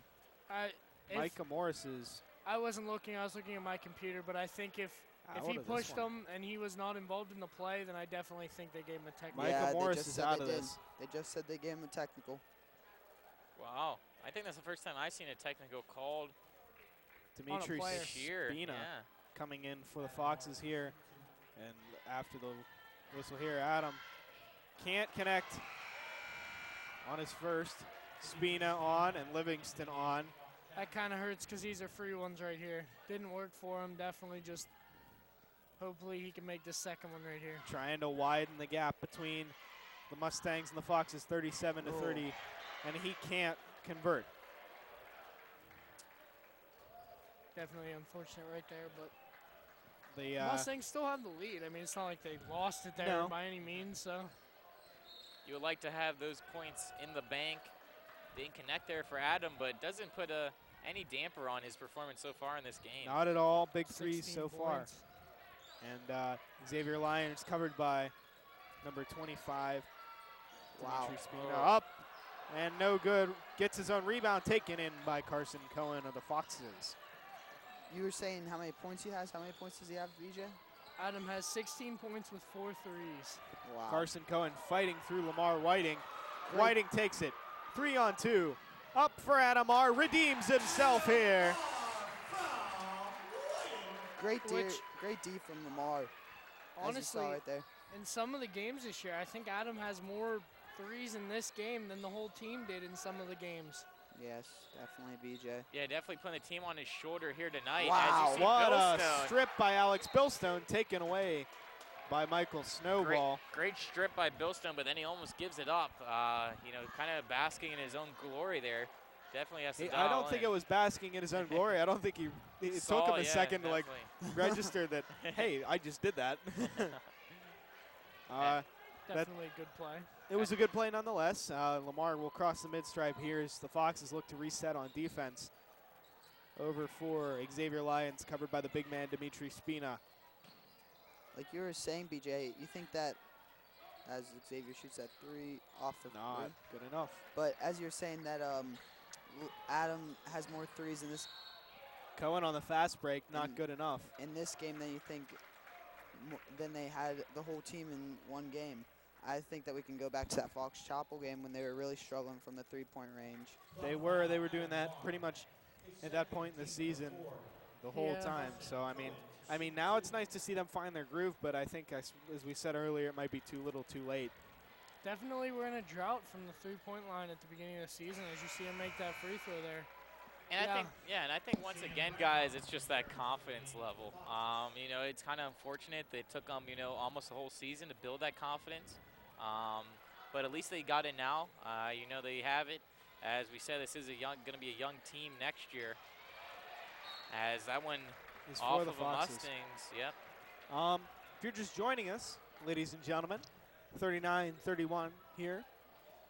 If Micah Morris's. I wasn't looking. I was looking at my computer, but I think if Out he of this pushed one. him and he was not involved in the play, then I definitely think they gave him a technical. Micah Yeah, Morris they just is said out they of did. this. They just said they gave him a technical. Wow. I think that's the first time I've seen a technical called Dimitri player. this year. Spina Yeah. coming in for the Foxes here. And after the whistle here, Adam can't connect on his first. Spina on and Livingston on. That kind of hurts because these are free ones right here. Didn't work for him. Definitely just hopefully he can make this second one right here. Trying to widen the gap between the Mustangs and the Foxes, 37-30, and he can't convert. Definitely unfortunate right there, but The Mustangs still have the lead. I mean, it's not like they lost it there No. by any means, so. You would like to have those points in the bank. Didn't connect there for Adam, but doesn't put any damper on his performance so far in this game. not at all big threes 16 so far. points. And Xavier Lyons covered by number 25. Wow. Dimitri Spina up and no good. Gets his own rebound taken in by Carson Cohen of the Foxes. You were saying how many points he has? How many points does he have, BJ? Adam has 16 points with 4 threes. Wow. Carson Cohen fighting through Lamar Whiting. Great. Whiting takes it. 3-on-2. Up for Adamar. Redeems himself here. Great D, Which- great D from Lamar. As you saw Honestly, right there. in some of the games this year, I think Adam has more threes in this game than the whole team did in some of the games. Yes, definitely BJ. Yeah, definitely putting the team on his shoulder here tonight. Wow, As you see What a Billstone. strip by Alex Billstone, taken away by Michael Snowball. Great strip by Billstone, but then he almost gives it up. You know, kind of basking in his own glory there. Definitely has to I don't dial think in. it was basking in his own glory. I don't think it took Saw, him a yeah, second to like definitely. register that, hey, I just did that. Definitely a good play. It was a good play nonetheless. Lamar will cross the mid-stripe here as the Foxes look to reset on defense. Over for Xavier Lyons, covered by the big man Dimitri Spina. Like you were saying, BJ, you think that as Xavier shoots that three off the Not rim, good enough. but as you're saying that Adam has more threes in Cohen on the fast break, not And- good enough. this game than you think than they had the whole team in one game. I think that we can go back to that Fox Chapel game when they were really struggling from the three-point range. They were doing that pretty much at that point in the season the whole Yeah. time. So I mean now it's nice to see them find their groove, but I think as we said earlier, it might be too little, too late. Definitely we're in a drought from the three-point line at the beginning of the season as you see him make that free throw there. And Yeah. I think once again, guys, it's just that confidence level. You know, it's kind of unfortunate that it took them, you know, almost a whole season to build that confidence. But at least they got it now. You know, they have it. As we said, this is going to be a young team next year. As that one Is off for the of the Foxes. Mustangs, yep. If you're just joining us, ladies and gentlemen, 39-31 here.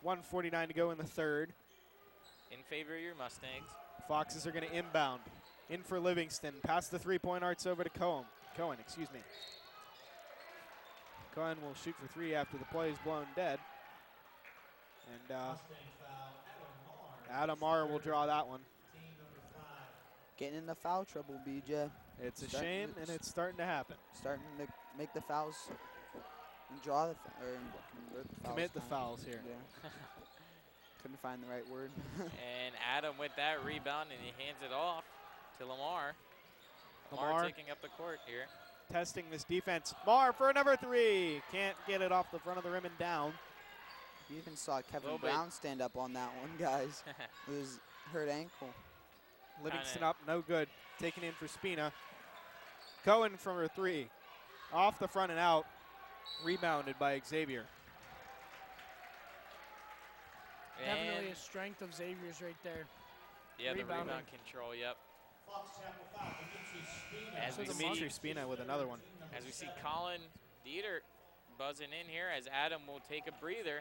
1:49 to go in the third. In favor of your Mustangs. Foxes are going to inbound. In for Livingston. Past the three-point arcs over to Cohen. Cohen will shoot for three after the play is blown dead. And Adam Marr will draw that one. Getting into foul trouble, BJ. It's a shame, and it's starting to happen. Starting to make the fouls and draw the convert the fouls. Commit the fouls here. Yeah. Couldn't find the right word. And Adam with that rebound, and he hands it off to Lamar. Lamar taking up the court here. Testing this defense. Marr for a number three. Can't get it off the front of the rim and down. You even saw Kevin Brown stand up on that one, guys. With his hurt ankle. Livingston up, no good. Taken in for Spina. Cohen from her three. Off the front and out. Rebounded by Xavier. Definitely a strength of Xavier's right there. Yeah, the rebound control, yep. As Dimitri Spina with another one. As we see Colin Dieter buzzing in here, as Adam will take a breather.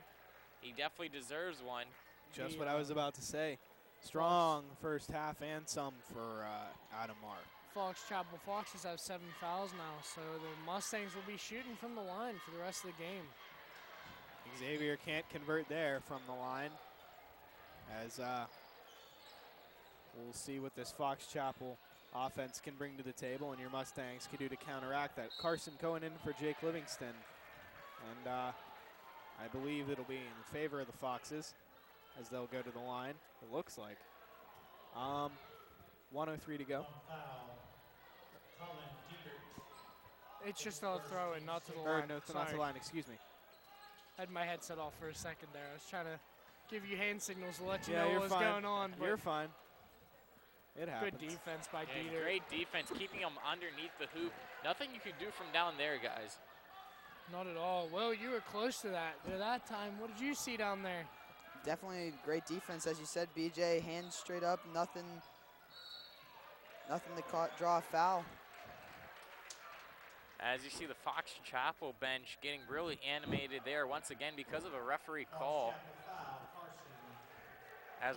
He definitely deserves one. Just what I was about to say. Strong first half and some for Adam Marr. Fox Chapel Foxes have 7 fouls now, so the Mustangs will be shooting from the line for the rest of the game. Xavier can't convert there from the line. As we'll see what this Fox Chapel offense can bring to the table and your Mustangs can do to counteract that. Carson Cohen in for Jake Livingston. And I believe it'll be in favor of the Foxes as they'll go to the line, it looks like. 1:03 to go. It's just a throw and not to the Or line. no, it's not to the line, excuse me. I had my headset off for a second there. I was trying to give you hand signals to let you Yeah, know you're what was fine. going on. But You're fine. It happens. good defense by And Dieter. great defense, keeping them underneath the hoop. Nothing you could do from down there, guys. Not at all. Well, you were close to that. At that time, what did you see down there? Definitely great defense, as you said, BJ. Hands straight up, nothing to draw a foul. As you see the Fox Chapel bench getting really animated there once again because of a referee call. As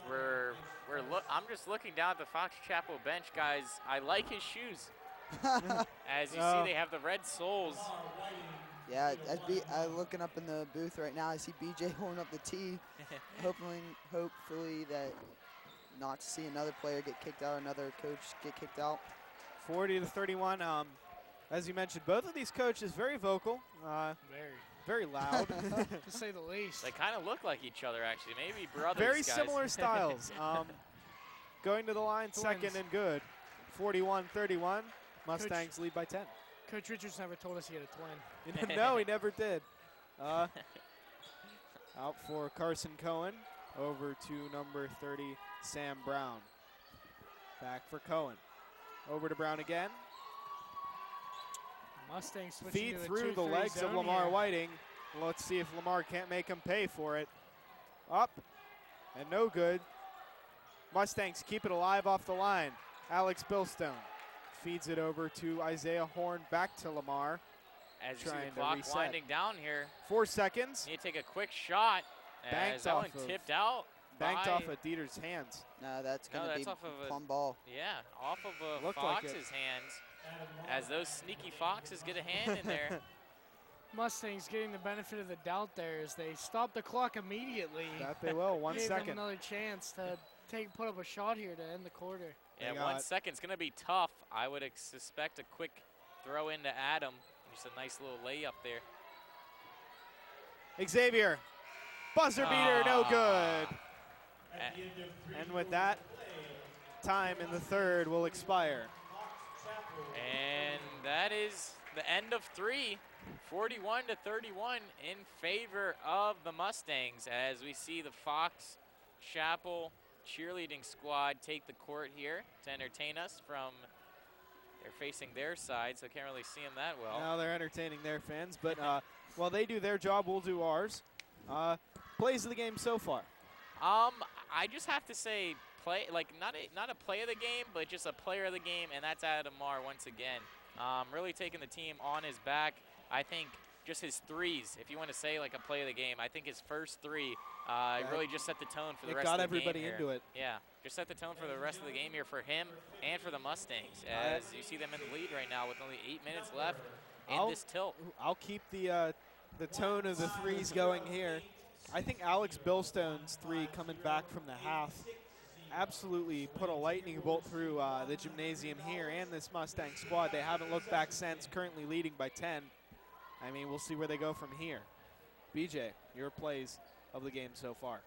I'm just looking down at the Fox Chapel bench, guys. I like his shoes. As you see, they have the red soles. Yeah, I'm looking up in the booth right now. I see BJ holding up the tee. hopefully that not to see another player get kicked out, another coach get kicked out. 40-31. As you mentioned, both of these coaches very vocal, very loud, To say the least. They kind of look like each other, actually. Maybe brothers, very guys. similar styles. Going to the line, Twins. second and good. 41-31. Mustangs lead by 10. Coach Richards never told us he had a twin. No, he never did. Out for Carson Cohen. Over to number 30, Sam Brown. Back for Cohen. Over to Brown again. Mustangs switching Feed to a through the 2-3 legs of zone Lamar here. Whiting. Let's see if Lamar can't make him pay for it. Up and no good. Mustangs keep it alive off the line. Alex Billstone feeds it over to Isaiah Horn, back to Lamar. As you see Trying the to clock reset. winding down here. 4 seconds. Need to take a quick shot. Banked As that one off of- tipped out. Banked by- off of Dieter's hands. No, that's going to that's be off of a- plum ball. Yeah, off of Looked like Fox's hands. As those sneaky Foxes get a hand in there. Mustangs getting the benefit of the doubt there as they stop the clock immediately. That they will. 1 Gave them second. another chance to put up a shot here to end the quarter. Yeah, They 1 got- second's going to be tough. I would suspect a quick throw into Adam. Just a nice little layup there. Xavier. Buzzer beater, no good. A- And with that, time in the third will expire. And that is the end of 3. 41-31 in favor of the Mustangs as we see the Fox Chapel cheerleading squad take the court here to entertain us from, they're facing their side, so can't really see them that well. Now they're entertaining their fans, but while they do their job, we'll do ours. Plays of the game so far. I just have to say, not a play of the game, but just a player of the game, and that's Adam Marr once again. Really taking the team on his back. I think just his threes, if you want to say like a play of the game, I think his first three really just set the tone for the rest of the game. It got everybody into it. Yeah, just set the tone for the rest of the game here for him and for the Mustangs, as you see them in the lead right now with only 8 minutes left in this tilt. I'll keep the tone of the threes going here. I think Alex Billstone's three coming back from the half absolutely put a lightning bolt through the gymnasium here and this Mustang squad. They haven't looked back since, currently leading by 10. I mean, we'll see where they go from here. BJ, your plays of the game so far.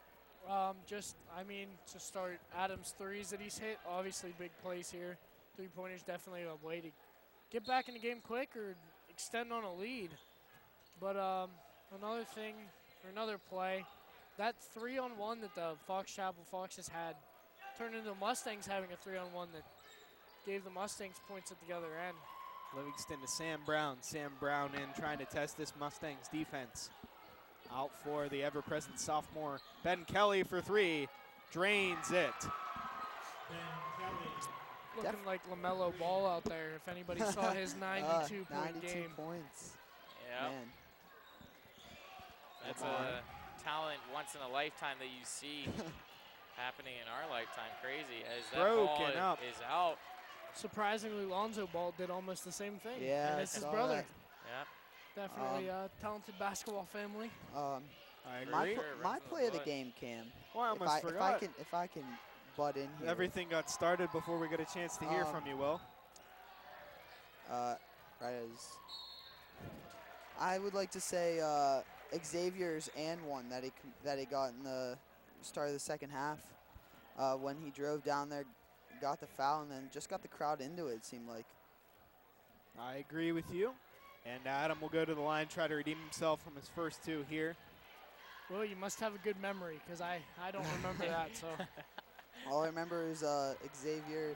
To start, Adams' threes that he's hit, obviously big plays here. Three-pointers definitely a way to get back in the game quick or extend on a lead. But another play, that 3-on-1 that the Fox Chapel Foxes had turned into the Mustangs having a 3-on-1 that gave the Mustangs points at the other end. Livingston to Sam Brown. Sam Brown in trying to test this Mustangs defense. Out for the ever-present sophomore Ben Kelly for three. Drains it. Looking like LaMelo Ball out there, if anybody saw his 92 92 points. Yeah. Man. That's a talent once in a lifetime that you see happening in our lifetime. Crazy as that ball is out. Surprisingly, Lonzo Ball did almost the same thing. Yeah, and it's his brother. That. Yeah. Definitely a talented basketball family. I agree. My play of the game, Cam. Well, I almost forgot. If I can butt in here. Everything got started before we got a chance to hear from you, Will. I would like to say Xavier's and one that he got in the start of the second half when he drove down there, got the foul, and then just got the crowd into it, it seemed like. I agree with you. And Adam will go to the line, try to redeem himself from his first two here. Well, you must have a good memory, because I don't remember that. So all I remember is Xavier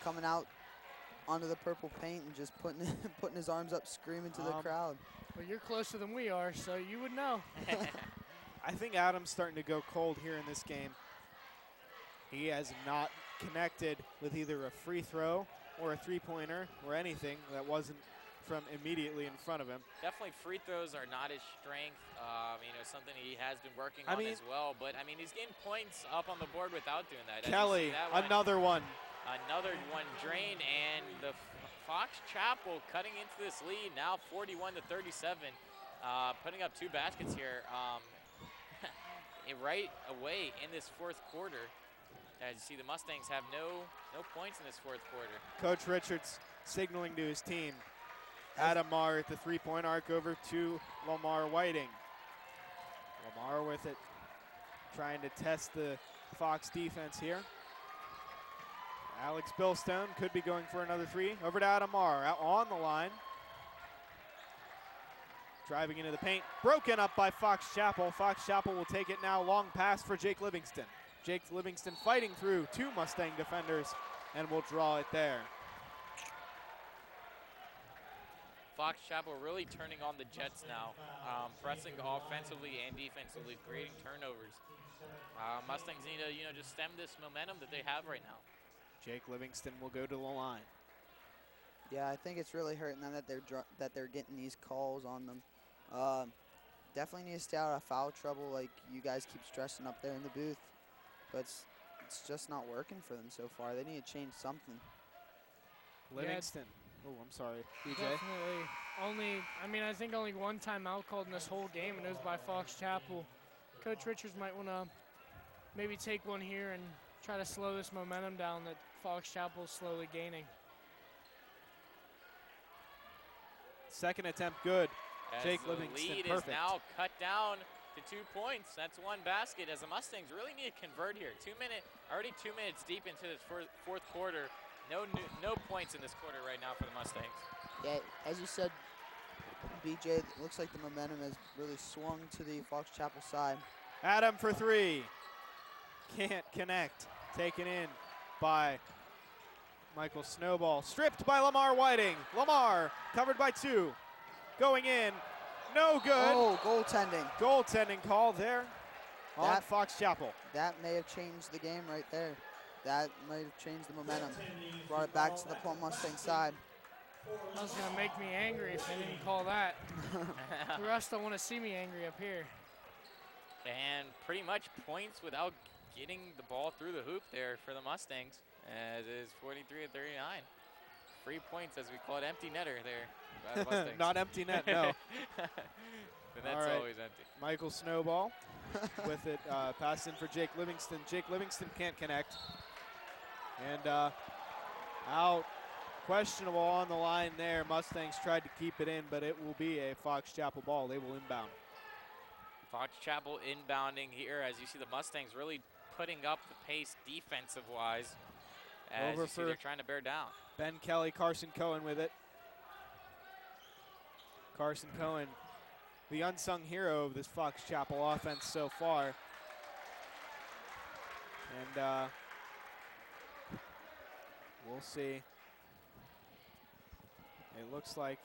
coming out onto the purple paint and just putting his arms up, screaming to the crowd. Well, you're closer than we are, so you would know. I think Adam's starting to go cold here in this game. He has not connected with either a free throw or a three-pointer or anything that wasn't from immediately in front of him. Definitely free throws are not his strength. Something he has been working on as well. But, he's getting points up on the board without doing that. Kelly, another one. Another one drained, and the Fox Chapel cutting into this lead now 41-37, putting up two baskets here right away in this fourth quarter. As you see, the Mustangs have no points in this fourth quarter. Coach Richards signaling to his team. Adam Marr at the three-point arc over to Lamar Whiting. Lamar with it, trying to test the Fox defense here. Alex Billstone could be going for another three. Over to Adam Marr, out on the line. Driving into the paint, broken up by Fox Chapel. Fox Chapel will take it now, long pass for Jake Livingston. Jake Livingston fighting through two Mustang defenders and will draw it there. Fox Chapel really turning on the Jets now, pressing offensively and defensively, creating turnovers. Mustangs need to just stem this momentum that they have right now. Jake Livingston will go to the line. Yeah, I think it's really hurting them that they're getting these calls on them. Definitely need to stay out of foul trouble, like you guys keep stressing up there in the booth. But it's just not working for them so far. They need to change something. Livingston. Oh, I'm sorry. BJ? Definitely. I think only one timeout called in this whole game, and it was by Fox Chapel. Coach Richards might want to maybe take one here and try to slow this momentum down that Fox Chapel is slowly gaining. Second attempt good. As Jake the Livingston, lead perfect. is now cut down to 2 points. That's one basket as the Mustangs really need to convert here. Already 2 minutes deep into this fourth quarter. No points in this quarter right now for the Mustangs. Yeah, as you said, BJ, it looks like the momentum has really swung to the Fox Chapel side. Adam for three. Can't connect. Taken in by Michael Snowball. Stripped by Lamar Whiting. Lamar covered by two. Going in. No good. Oh, goaltending. Goaltending call there on Fox Chapel. That may have changed the game right there. That might have changed the momentum. Brought it back to the Plum Mustang side. That was going to make me angry if they didn't call that. The rest don't want to see me angry up here. And pretty much points without getting the ball through the hoop there for the Mustangs, as it is 43-39. Free points, as we call it, empty netter there by the Mustangs. Not empty net, no. The net's always empty. Michael Snowball with it, passed in for Jake Livingston. Jake Livingston can't connect. And out, questionable on the line there. Mustangs tried to keep it in, but it will be a Fox Chapel ball. They will inbound. Fox Chapel inbounding here, as you see the Mustangs really putting up the pace defensive-wise, as Over you see they're trying to bear down. Ben Kelly, Carson Cohen with it. Carson Cohen, the unsung hero of this Fox Chapel offense so far. And we'll see. It looks like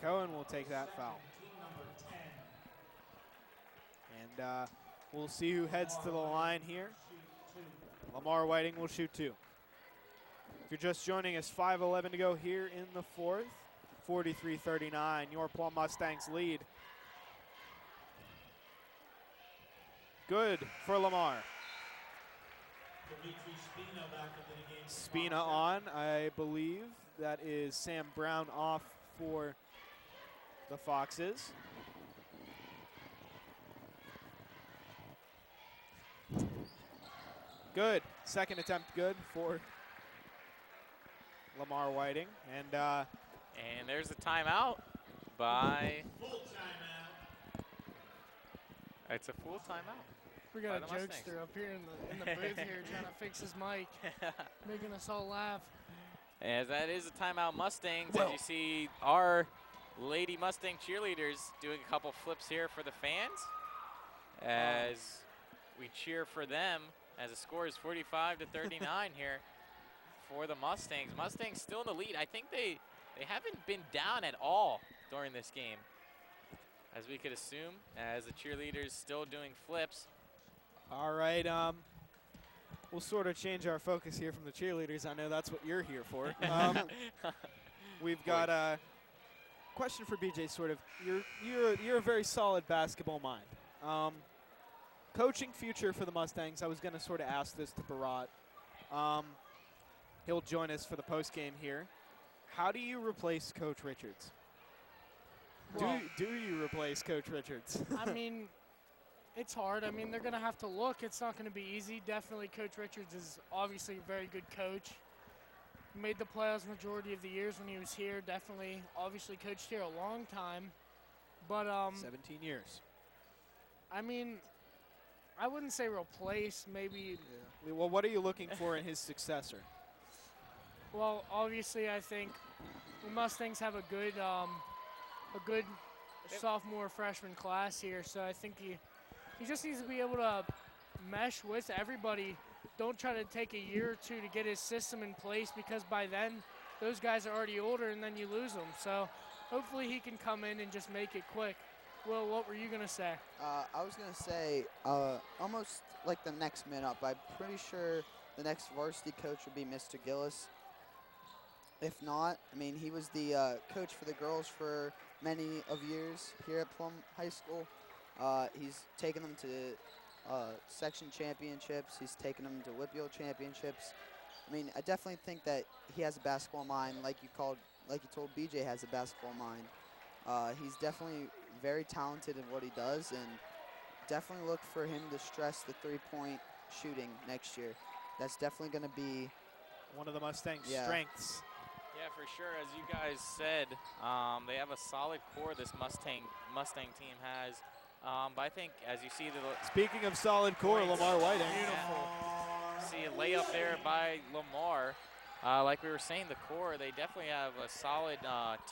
Cohen will take that foul. And we'll see who heads to the line here. Lamar Whiting will shoot 2. If you're just joining us, 5:11 to go here in the fourth. 43-39, your Plum Mustangs lead. Good for Lamar. Spina on, I believe. That is Sam Brown off for the Foxes. Good. Second attempt good for Lamar Whiting. And there's a timeout by... It's a full timeout. We got a jokester up here in the booth here trying to fix his mic, making us all laugh. As that is a timeout Mustangs, as you see our Lady Mustang cheerleaders doing a couple flips here for the fans, as we cheer for them, as the score is 45-39 here for the Mustangs. Mustangs still in the lead. I think they haven't been down at all during this game, as we could assume, as the cheerleaders still doing flips. All right, we'll sort of change our focus here from the cheerleaders. I know that's what you're here for. We've got a question for BJ. Sort of, you're a very solid basketball mind. Coaching future for the Mustangs. I was going to sort of ask this to Barat. He'll join us for the post game here. How do you replace Coach Richards? Well, do you replace Coach Richards? I mean, it's hard. I mean, they're going to have to look. It's not going to be easy. Definitely Coach Richards is obviously a very good coach. Made the playoffs majority of the years when he was here. Definitely, obviously coached here a long time. But 17 years. I mean, I wouldn't say replace, maybe. Yeah. Well, what are you looking for in his successor? Well, obviously, I think the Mustangs have a good sophomore freshman class here, so I think he just needs to be able to mesh with everybody. Don't try to take a year or two to get his system in place, because by then those guys are already older and then you lose them. So hopefully he can come in and just make it quick. Will, what were you going to say? I was going to say almost like the next man up. I'm pretty sure the next varsity coach would be Mr. Gillis. If not, I mean, he was the coach for the girls for many of years here at Plum High School. He's taken them to section championships. He's taken them to WIPIO championships. I mean, I definitely think that he has a basketball mind, like you told BJ has a basketball mind. He's definitely very talented in what he does, and definitely look for him to stress the three-point shooting next year. That's definitely going to be one of the Mustangs' strengths. Yeah, for sure. As you guys said, they have a solid core this Mustang team has. But I think, as you see, speaking of solid core, Lamar Whiting. Beautiful. See a layup there by Lamar. Like we were saying, the core, they definitely have a solid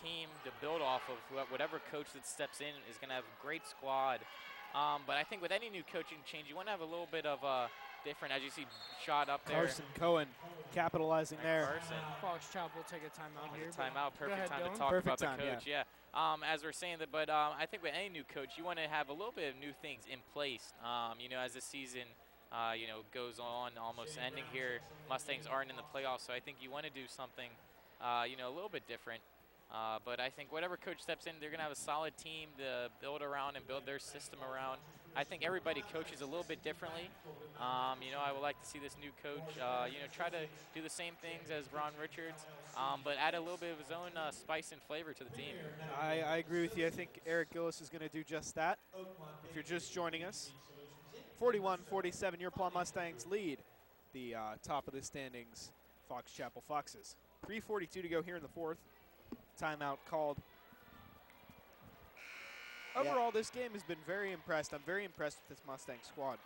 team to build off of. Whatever coach that steps in is going to have a great squad. But I think with any new coaching change, you want to have a little bit of different, as you see, shot up there. Carson Cohen capitalizing there. Carson. Fox Chapel will take a timeout here. Timeout, perfect time to talk about the coach. Yeah. As we're saying that, but I think with any new coach, you want to have a little bit of new things in place. You know, as the season goes on, almost ending here. Mustangs aren't in the playoffs, so I think you want to do something, a little bit different. But I think whatever coach steps in, they're going to have a solid team to build around and build their system around. I think everybody coaches a little bit differently. I would like to see this new coach, try to do the same things as Ron Richards, but add a little bit of his own spice and flavor to the team. I agree with you. I think Eric Gillis is going to do just that. If you're just joining us, 41-47, your Plum Mustangs lead the top of the standings, Fox Chapel Foxes. 3:42 to go here in the fourth. Timeout called. Overall, this game has been very impressed. I'm very impressed with this Mustang squad.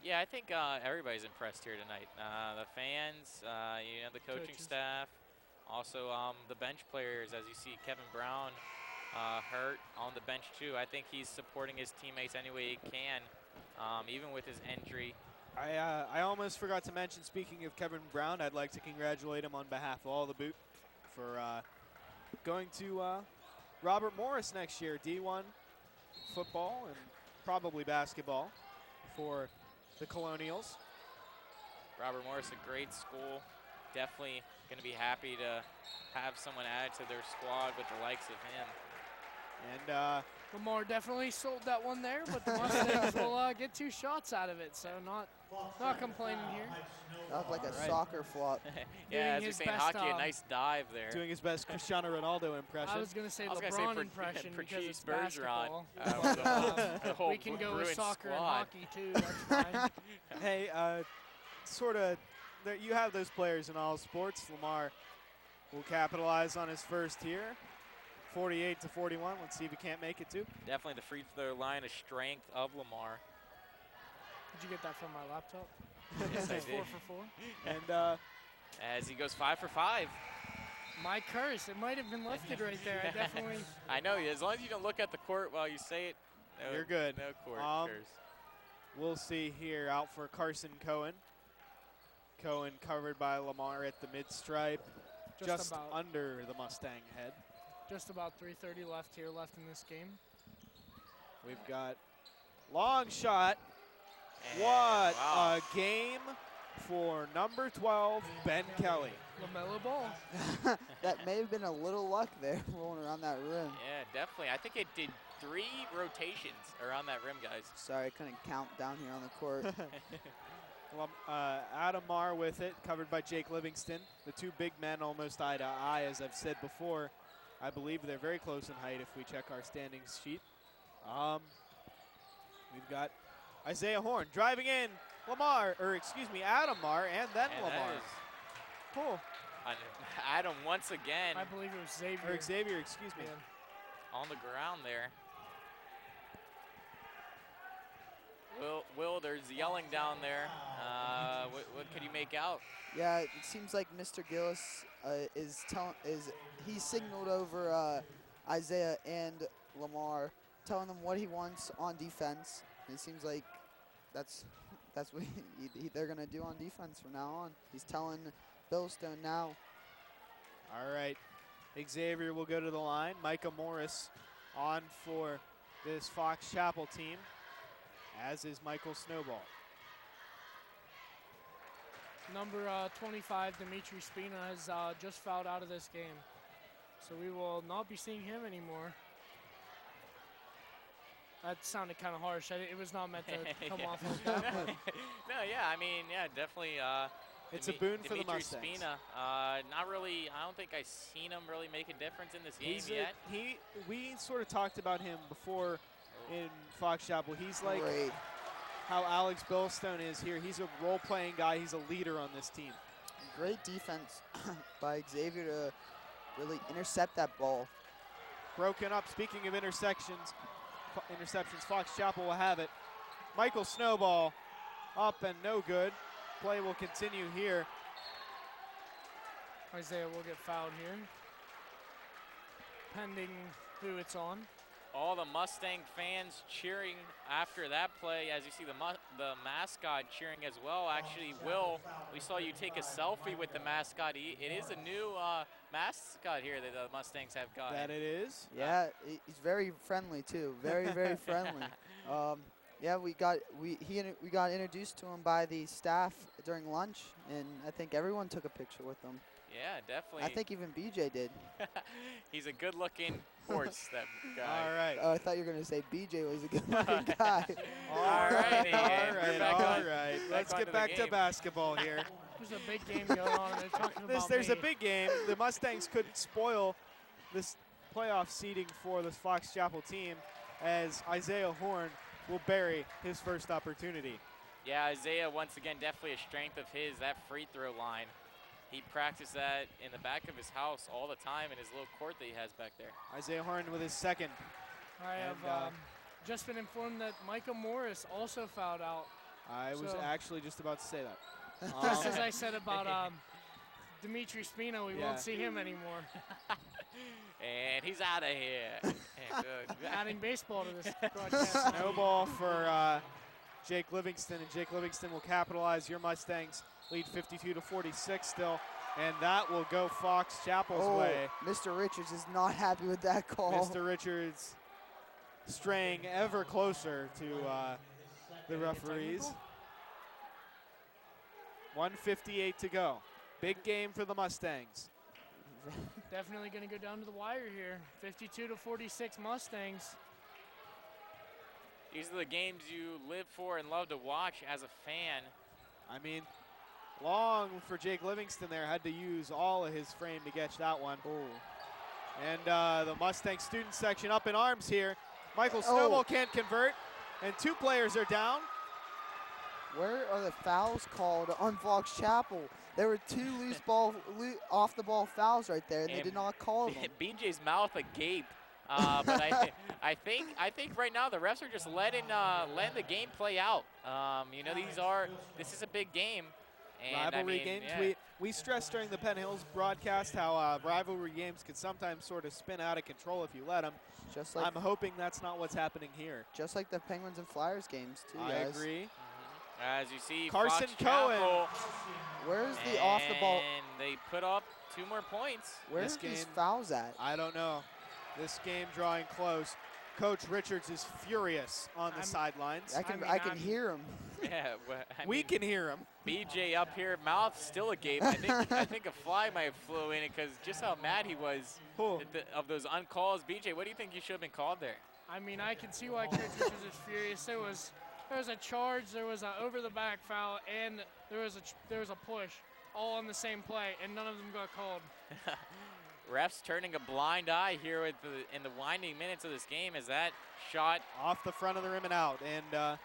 Yeah, I think everybody's impressed here tonight. The fans, the coaching staff, also the bench players. As you see, Kevin Brown hurt on the bench too. I think he's supporting his teammates any way he can, even with his injury. I almost forgot to mention, speaking of Kevin Brown, I'd like to congratulate him on behalf of all the boot for going to Robert Morris next year, D1 football and probably basketball for the Colonials. Robert Morris, a great school. Definitely going to be happy to have someone added to their squad with the likes of him. And Lamar definitely sold that one there, but the Mustangs will get 2 shots out of it, so not complaining here. That looked like a soccer flop. Yeah, as Doing you're his saying best, hockey, a nice dive there. doing his best Cristiano Ronaldo impression. I was going to say I was gonna LeBron say impression because it's Patrice Bergeron, basketball. the whole We can go with Bruins soccer and squad. hockey too, that's fine. Hey, you have those players in all sports. Lamar will capitalize on his first here. 48-41. Let's see if he can't make it too. Definitely the free throw line of strength of Lamar. Did you get that from my laptop? Yes, I It's did. 4 for 4. And As he goes 5 for 5. My curse, it might have been lifted right there. I definitely. I know, as long as you don't look at the court while you say it, no, You're good. No court curse. we'll see here out for Carson Cohen. Cohen covered by Lamar at the mid-stripe, just about. under the Mustang head. Just about 3:30 left in this game. We've got long shot. And What wow. a game for number 12, Ben Kelly. LaMelo Ball. That may have been a little luck there, rolling around that rim. Yeah, definitely. I think it did 3 rotations around that rim, guys. Sorry, I couldn't count down here on the court. Adam Marr with it, covered by Jake Livingston. The 2 big men almost eye to eye, as I've said before. I believe they're very close in height if we check our standings sheet. We've got Isaiah Horn driving in. Adam Marr, and then And Lamar. that is Cool. Adam once again I believe it was Xavier. Or Xavier, excuse me. Yeah. on the ground there. Will, there's yelling down there. What could you make out? Yeah, it seems like Mr. Gillis he signaled over Isaiah and Lamar, telling them what he wants on defense. And it seems like that's what they're gonna do on defense from now on. He's telling Billstone now. All right. Xavier will go to the line. Micah Morris on for this Fox Chapel team, as is Michael Snowball. Number 25, Dimitri Spina, has just fouled out of this game. So we will not be seeing him anymore. That sounded kind of harsh. It was not meant to come off like that. But No, yeah, I mean, yeah, definitely. It's a boon for the Dimitri Mustangs. Spina, not really. I don't think I've seen him really make a difference in this game yet. We sort of talked about him before in Fox Chapel. He's like Great. how Alex Billstone is here. He's a role-playing guy. He's a leader on this team. Great defense by Xavier to really intercept that ball. Broken up. Speaking of interceptions, Fox Chapel will have it. Michael Snowball up and no good. Play will continue here. Isaiah will get fouled here. Pending who it's on. All the Mustang fans cheering after that play. As you see the mascot cheering as well. Actually, Will, we saw you take a selfie with the mascot. It is a new mascot here that the Mustangs have got. That it is. Yeah, he's very friendly too. Very, very friendly. Yeah, we got introduced to him by the staff during lunch, and I think everyone took a picture with him. Yeah, definitely. I think even BJ did. He's a good-looking horse, that guy. All right. Oh, I thought you were going to say BJ was a good-looking guy. All righty. All right. Let's get back to game. basketball here. There's a big game going on. They're talking about There's me. a big game. The Mustangs couldn't spoil this playoff seeding for the Fox Chapel team, as Isaiah Horn will bury his first opportunity. Yeah, Isaiah, once again, definitely a strength of his, that free throw line. He practiced that in the back of his house all the time in his little court that he has back there. Isaiah Horn with his second. I have just been informed that Micah Morris also fouled out. I was So- actually just about to say that. Just as I said about Dimitri Spino, we won't see him anymore. And he's out of here. Adding baseball to this broadcast. No ball for Jake Livingston, and Jake Livingston will capitalize. Your Mustangs lead 52-46 still, and that will go Fox Chapel's way. Mr. Richards is not happy with that call. Mr. Richards straying ever closer to the referees. 1:58 to go. Big game for the Mustangs. Definitely going to go down to the wire here. 52-46 Mustangs. These are the games you live for and love to watch as a fan. I mean, long for Jake Livingston there. Had to use all of his frame to catch that one. And the Mustang student section up in arms here. Michael Snowball can't convert, and two players are down. Where are the fouls called on Fox Chapel? There were two off-the-ball fouls right there, and they did not call them. BJ's mouth agape. But I think right now the refs are just letting the game play out. You know, this is a big game. And Rivalry I mean, games. yeah. We stressed during the Penn Hills broadcast how rivalry games could sometimes sort of spin out of control if you let them. Just like I'm hoping that's not what's happening here. just like the Penguins and Flyers games too, I guys. agree. As you see, Carson Fox Cohen. Chapel, Where's the off-the-ball? and they put up 2 more points. Where's this these game- fouls at? I don't know. This game drawing close. Coach Richards is furious on the sidelines. I can hear him. Yeah, We can hear him. BJ up here, mouth still agape. I think a fly might have flew in it because just how mad he was of those uncalls. BJ, what do you think you should have been called there? I mean, I can see why Coach Richards is furious. There was a charge, there was an over-the-back foul, and there was a push, all on the same play, and none of them got called. Refs turning a blind eye here in the winding minutes of this game as that shot. Off the front of the rim and out. And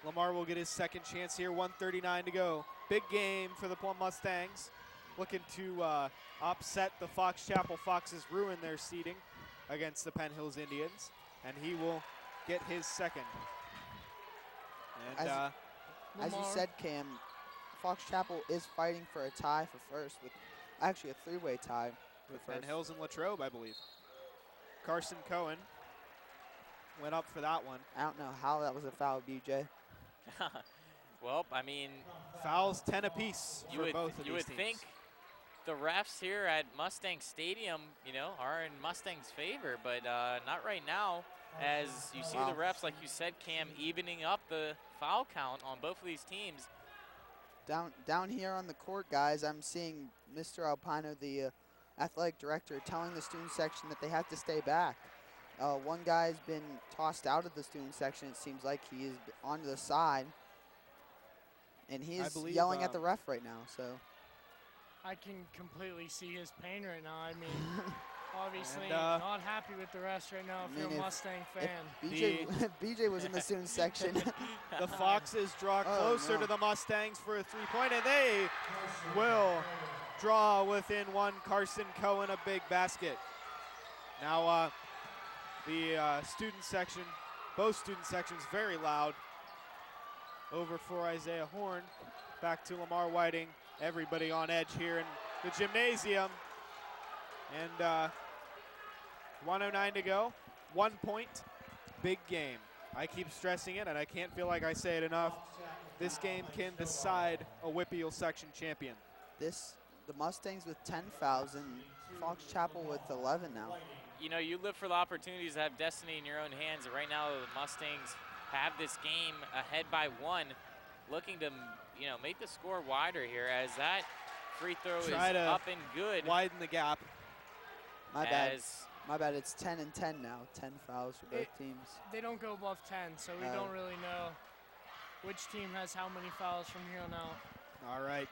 Lamar will get his second chance here. 1:39 to go. Big game for the Plum Mustangs. Looking to upset the Fox Chapel Foxes, ruin their seeding against the Penn Hills Indians. And he will get his second. And As you said, Cam, Fox Chapel is fighting for a tie for first, with actually a three-way tie with for Penn first. Hills and Latrobe, I believe. Carson Cohen went up for that one. I don't know how that was a foul, BJ. Well, I mean, Fouls 10 apiece for both of you these would teams. think the refs here at Mustang Stadium, you know, are in Mustang's favor, but not right now. As you see the refs, like you said, Cam, evening up the foul count on both of these teams. Down here on the court, guys, I'm seeing Mr. Alpino, the athletic director, telling the student section that they have to stay back. One guy's been tossed out of the student section. It seems like he is onto the side, and he is yelling at the ref right now. So I can completely see his pain right now. I mean, obviously And, not happy with the rest right now if I you're mean, a Mustang fan. if BJ was in the student section. The Foxes draw closer no. to the Mustangs for a three-point, and they will draw within one. Carson Cohen, a big basket. Now the student section, both student sections, very loud. Over for Isaiah Horn. Back to Lamar Whiting. Everybody on edge here in the gymnasium. And 1:09 to go. 1 point. Big game. I keep stressing it, and I can't feel like I say it enough. This game can decide a Whippeal section champion. The Mustangs with 10 fouls and Fox Chapel with 11 now. You know, you live for the opportunities to have destiny in your own hands. And right now, the Mustangs have this game ahead by 1, looking to, make the score wider here as that free throw is up and good. Widen the gap. My bad. My bad. It's 10 and 10 now. 10 fouls for both teams. They don't go above 10, so we don't really know which team has how many fouls from here on out. All right.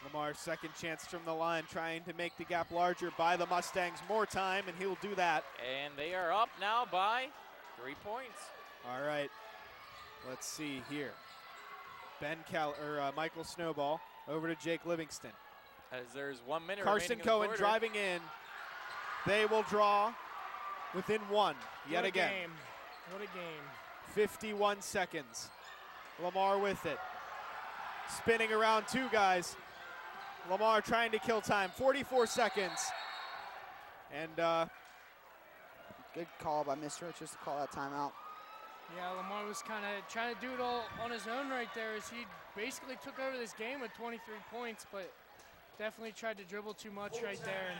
Lamar's second chance from the line, trying to make the gap larger by the Mustangs. More time, and he'll do that. And they are up now by 3 points. All right. Let's see here. Michael Snowball over to Jake Livingston. As there's 1 minute Carson remaining Cohen in the quarter. driving in. They will draw within 1 yet again. Game. What a game. 51 seconds. Lamar with it. Spinning around 2 guys. Lamar trying to kill time. 44 seconds. And good call by Mr. Richards to call that timeout. Yeah, Lamar was kind of trying to do it all on his own right there as he basically took over this game with 23 points, but definitely tried to dribble too much right there.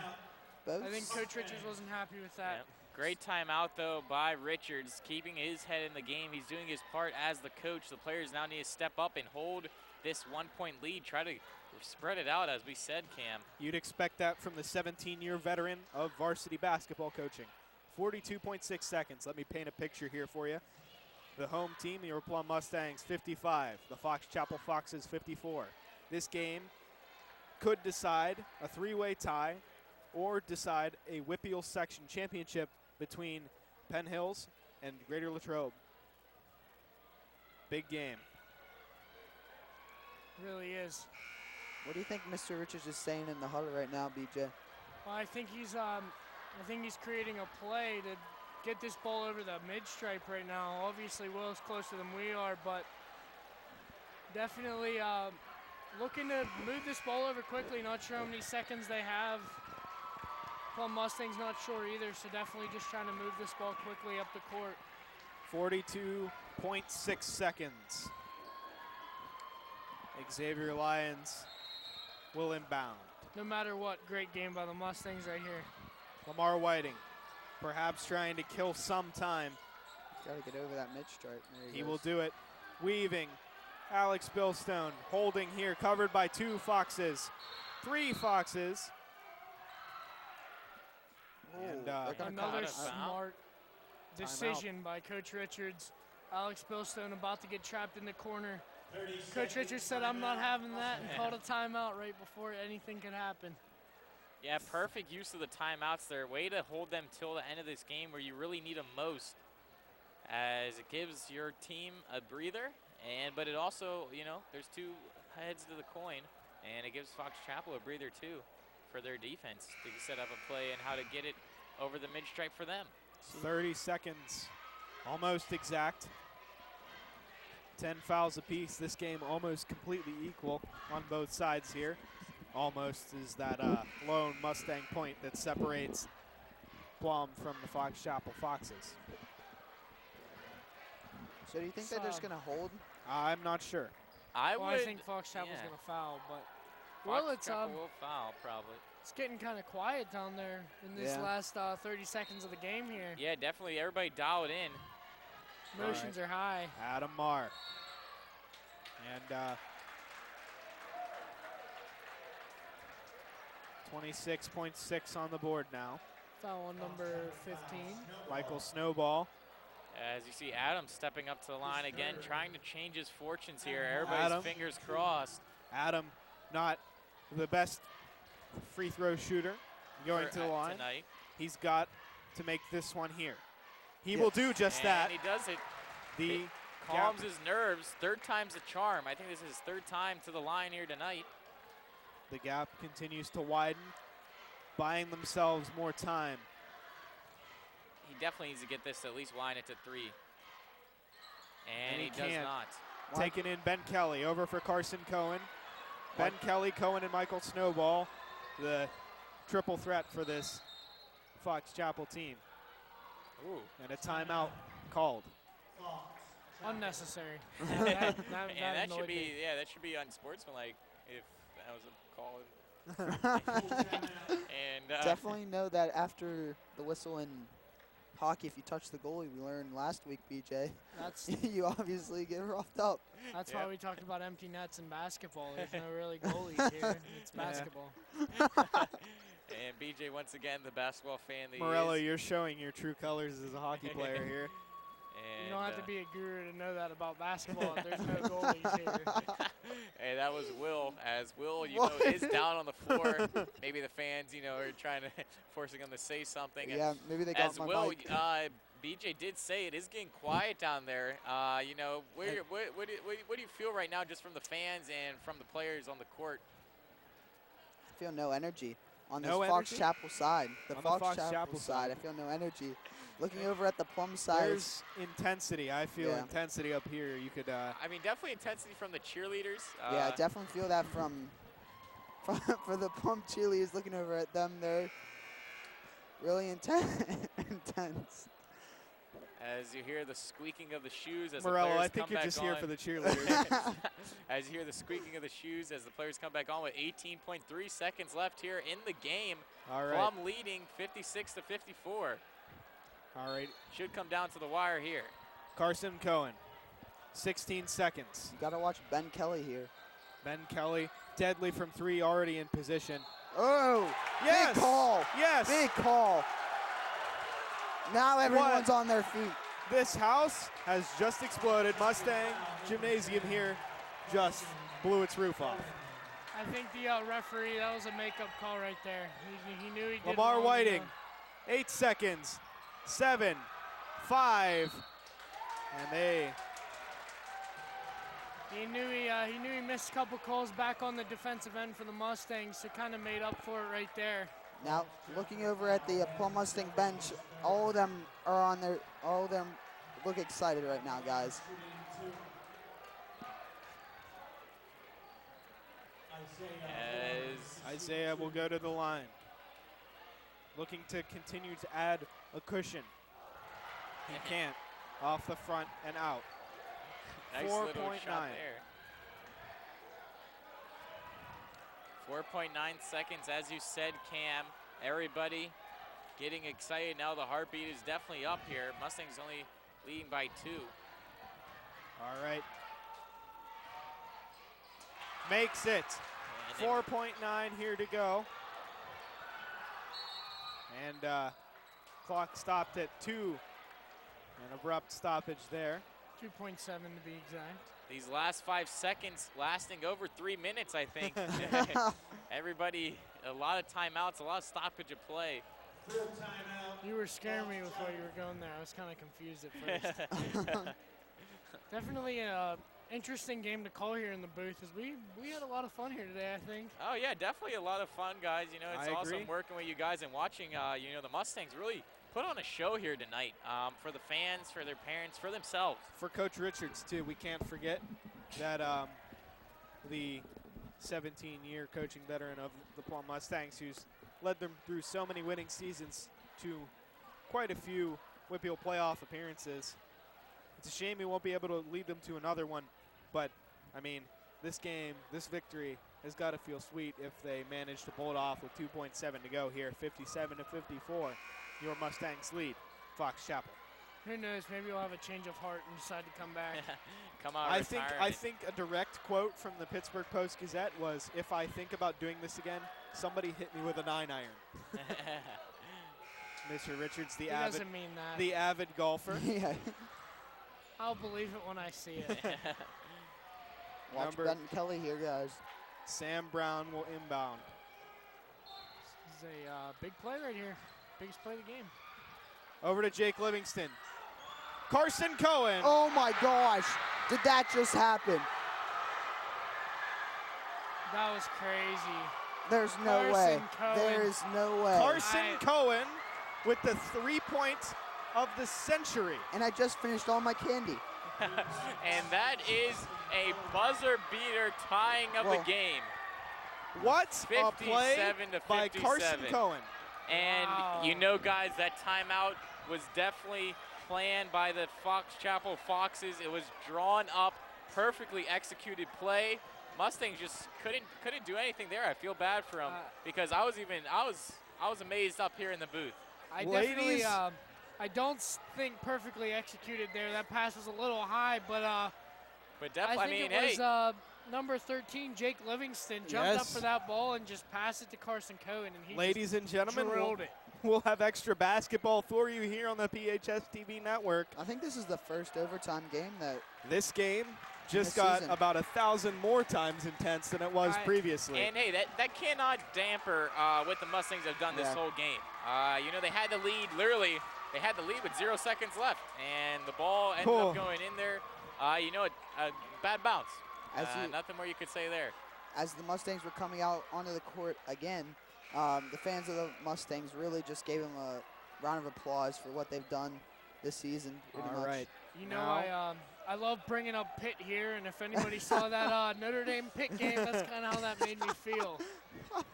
And I think Coach Richards wasn't happy with that. Yep. Great timeout, though, by Richards, keeping his head in the game. He's doing his part as the coach. The players now need to step up and hold this 1-point lead, try to spread it out, as we said, Cam. you'd expect that from the 17-year veteran of varsity basketball coaching. 42.6 seconds. Let me paint a picture here for you. The home team, the Plum Mustangs, 55. The Fox Chapel Foxes, 54. This game could decide a 3-way tie or decide a Whippeal section championship between Penn Hills and Greater Latrobe. Big game. Really is. What do you think Mr. Richards is saying in the huddle right now, BJ? Well, I think he's creating a play to get this ball over the mid-stripe right now. Obviously, Will's closer than we are, but definitely looking to move this ball over quickly. Not sure how many seconds they have. Plum Mustangs not sure either, so definitely just trying to move this ball quickly up the court. 42.6 seconds. Xavier Lyons will inbound. No matter what, great game by the Mustangs right here. Lamar Whiting, perhaps trying to kill some time. He's got to get over that mid-stripe. He will do it. Weaving. Alex Billstone holding here, covered by 2 Foxes. 3 Foxes. And another smart decision by Coach Richards. Alex Billstone about to get trapped in the corner. Coach Richards said, "I'm not having that," and called a timeout right before anything could happen. Yeah, perfect use of the timeouts there. Way to hold them till the end of this game where you really need them most, as it gives your team a breather. But it also, there's 2 heads to the coin, and it gives Fox Chapel a breather too for their defense to set up a play and how to get it over the mid-stripe for them. 30 seconds, almost exact. 10 fouls apiece. This game almost completely equal on both sides here. Almost is that lone Mustang point that separates Plum from the Fox Chapel Foxes. So do you think they're just going to hold? I'm not sure. I think Fox Chapel's going to foul, but Fox Chapel will foul probably. It's getting kind of quiet down there in this last 30 seconds of the game here. Yeah, definitely. Everybody dialed in. Emotions are high. Adam Marr. And 26.6 on the board now. Foul on number 15. Michael Snowball. As you see Adam stepping up to the line again, trying to change his fortunes here. Everybody's fingers crossed. Adam, not the best free throw shooter going to the line. Tonight. He's got to make this one here. He will do just that. And he does it. The calms his nerves. 3rd time's the charm. I think this is his 3rd time to the line here tonight. The gap continues to widen, buying themselves more time. He definitely needs to get this to at least line it to 3. And he does can't. not. Taking in Ben Kelly, over for Carson Cohen. Ben Kelly, Cohen, and Michael Snowball, the triple threat for this Fox Chapel team. Ooh. And a timeout called. Unnecessary. that should be that should be unsportsmanlike if that was a call. And definitely know that after the whistle in hockey, if you touch the goalie, we learned last week, BJ. That's You obviously get roughed up. that's why we talked about empty nets in basketball. There's no really goalies here. It's basketball. And BJ, once again, the basketball fan that he Morello, is. you're showing your true colors as a hockey player here. And, You don't have to be a guru to know that about basketball. There's no goalies here. Hey, that was Will. As Will, you know, is down on the floor. Maybe the fans, you know, are trying to forcing him to say something. Yeah, maybe they got As my Will, mic. BJ did say it is getting quiet down there. You know, what do you feel right now, just from the fans and from the players on the court? I feel no energy on this No Fox energy? Chapel side. The On the Fox Fox Chapel Chapel side, side. I feel no energy. Looking over at the Plum side, There's intensity. I feel Yeah. intensity up here. You could. I mean, definitely intensity from the cheerleaders. yeah, I definitely feel that from for the Plum cheerleaders. Looking over at them, they're really intense. As you hear the squeaking of the shoes as the Morello, players I think come you're back just here on. for the cheerleaders. As you hear the squeaking of the shoes as the players come back on with 18.3 seconds left here in the game. All right. Plum leading 56 to 54. All right. Should come down to the wire here. Carson Cohen, 16 seconds. You gotta watch Ben Kelly here. Ben Kelly, deadly from 3, already in position. Oh, Yes. big call. Yes. Big call. Now everyone's on their feet. This house has just exploded. Mustang Gymnasium here just blew its roof off. I think the referee, that was a makeup call right there. He knew he did Lamar wrong, Whiting, 8 seconds, 7, 5, and He knew he missed a couple calls back on the defensive end for the Mustangs, so kind of made up for it right there. Now, looking over at the Plum Mustang bench, all of them look excited right now, guys. As Isaiah will go to the line. Looking to continue to add a cushion. He can't. Off the front and out. nice little 4.9. shot there. 4.9 seconds, as you said, Cam. Everybody getting excited. Now the heartbeat is definitely up here. Mustangs only leading by 2. All right. Makes it. And 4.9 here to go. And clock stopped at 2. An abrupt stoppage there. 2.7 to be exact. these last 5 seconds lasting over 3 minutes, I think. Everybody, a lot of timeouts, a lot of stoppage of play. You were scaring me with where you were going there. I was kind of confused at first. Definitely an interesting game to call here in the booth. As we had a lot of fun here today, I think. Oh yeah, definitely a lot of fun, guys. You know, it's I awesome agree. working with you guys and watching. You know, the Mustangs really put on a show here tonight for the fans, for their parents, for themselves. For Coach Richards, too, we can't forget that the 17-year coaching veteran of the Plum Mustangs, who's led them through so many winning seasons to quite a few Whitfield playoff appearances. It's a shame he won't be able to lead them to another one, but, I mean, this game, this victory has got to feel sweet if they manage to pull it off with 2.7 to go here, 57 to 54. Your Mustangs lead, Fox Chapel. Who knows? Maybe we'll have a change of heart and decide to come back. Come on, I think a direct quote from the Pittsburgh Post-Gazette was, "If I think about doing this again, somebody hit me with a 9-iron." Mr. Richards, He doesn't mean that. the avid golfer. Yeah. I'll believe it when I see it. Watch Number- Benton Kelly here, guys. Sam Brown will inbound. This is a big play right here. Biggest play of the game. Over to Jake Livingston. Carson Cohen. Oh my gosh, did that just happen? That was crazy. There's no way. Carson Cohen. There's no way. Carson Cohen with the 3 points of the century. And I just finished all my candy. And that is a buzzer beater tying up Whoa. the game. What a play 57 to by 57. Carson Cohen. And Wow. you know, guys, that timeout was definitely planned by the Fox Chapel Foxes. It was drawn up, perfectly executed play. Mustangs just couldn't do anything there. I feel bad for them because I was amazed up here in the booth. I definitely, Ladies, I don't think perfectly executed there. That pass was a little high, but definitely, I think hey. it was number 13, Jake Livingston, jumped up Yes. for that ball and just passed it to Carson Cohen, and he Ladies and gentlemen, drilled it. we'll have extra basketball for you here on the PHS TV network. I think this is the first overtime game that This game just the got season. about 1,000 more times intense than it was previously. And hey, that cannot damper what the Mustangs have done this Yeah. whole game. You know, they had the lead, literally, they had the lead with 0 seconds left, and the ball ended up going in there. You know, a bad bounce. Nothing more you could say there. As the Mustangs were coming out onto the court again, the fans of the Mustangs really just gave them a round of applause for what they've done this season. Pretty All much. right. You know, I love bringing up Pitt here, and if anybody saw that Notre Dame Pitt game, that's kind of how that made me feel.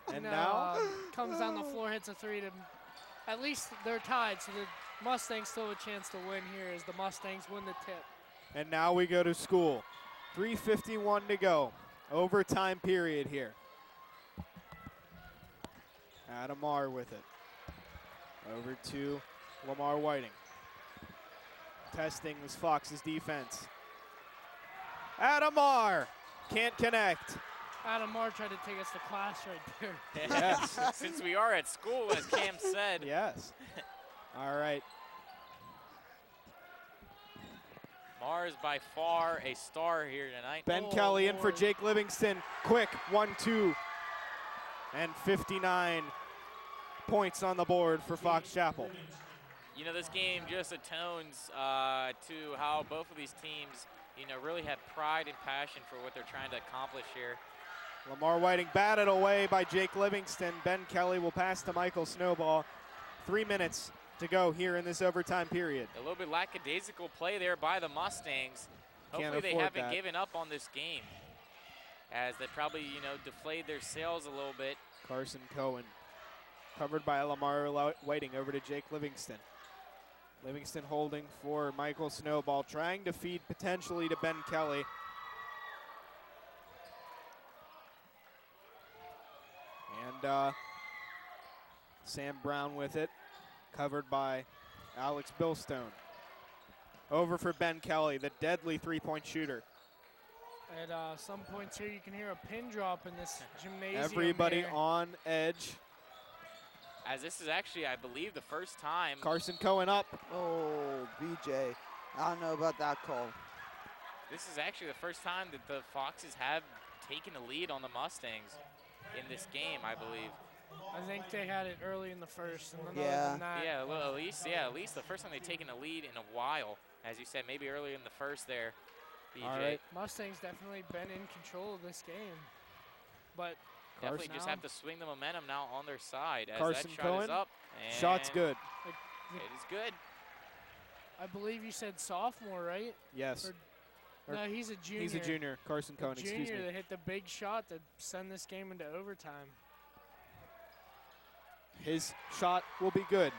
And you know, now? Comes down the floor, hits a three to, at least they're tied, so the Mustangs still have a chance to win here as the Mustangs win the tip. And now we go to school. 3:51 to go. Overtime period here. Adamar with it. Over to Lamar Whiting. Testing was Fox's defense. Adamar can't connect. Adam Marr tried to take us to class right there. Yes. Since we are at school, as Cam said. Yes. All right. Mars by far a star here tonight. Ben Oh, Kelly in for Lord. Jake Livingston. Quick 1-2. And 59 points on the board for Fox Chapel. You know, this game just atones to how both of these teams, you know, really have pride and passion for what they're trying to accomplish here. Lamar Whiting batted away by Jake Livingston. Ben Kelly will pass to Michael Snowball. 3 minutes to go here in this overtime period. A little bit lackadaisical play there by the Mustangs. Can't Hopefully they afford haven't that. given up on this game, as they probably, you know, deflate their sails a little bit. Carson Cohen covered by Lamar Whiting over to Jake Livingston. Livingston holding for Michael Snowball, trying to feed potentially to Ben Kelly. And Sam Brown with it, covered by Alex Billstone. Over for Ben Kelly, the deadly three-point shooter. At some points here, you can hear a pin drop in this gymnasium. Everybody here. on edge. As this is actually, I believe, the first time. Carson Cohen up. Oh, BJ. I don't know about that call. This is actually the first time that the Foxes have taken a lead on the Mustangs in this game, I believe. I think they had it early in the first. And then Yeah. other than that, Yeah, well, at least the first time they've taken a lead in a while. As you said, maybe earlier in the first there, BJ. All right. Mustangs definitely been in control of this game. But Definitely Carson just have to swing the momentum now on their side as Carson that shot Cohen. is up. Shot's and good. It is good. I believe you said sophomore, right? Yes. Or- No, he's a junior. He's a junior. Carson The Cohen, junior excuse me. that hit the big shot to send this game into overtime. His shot will be good.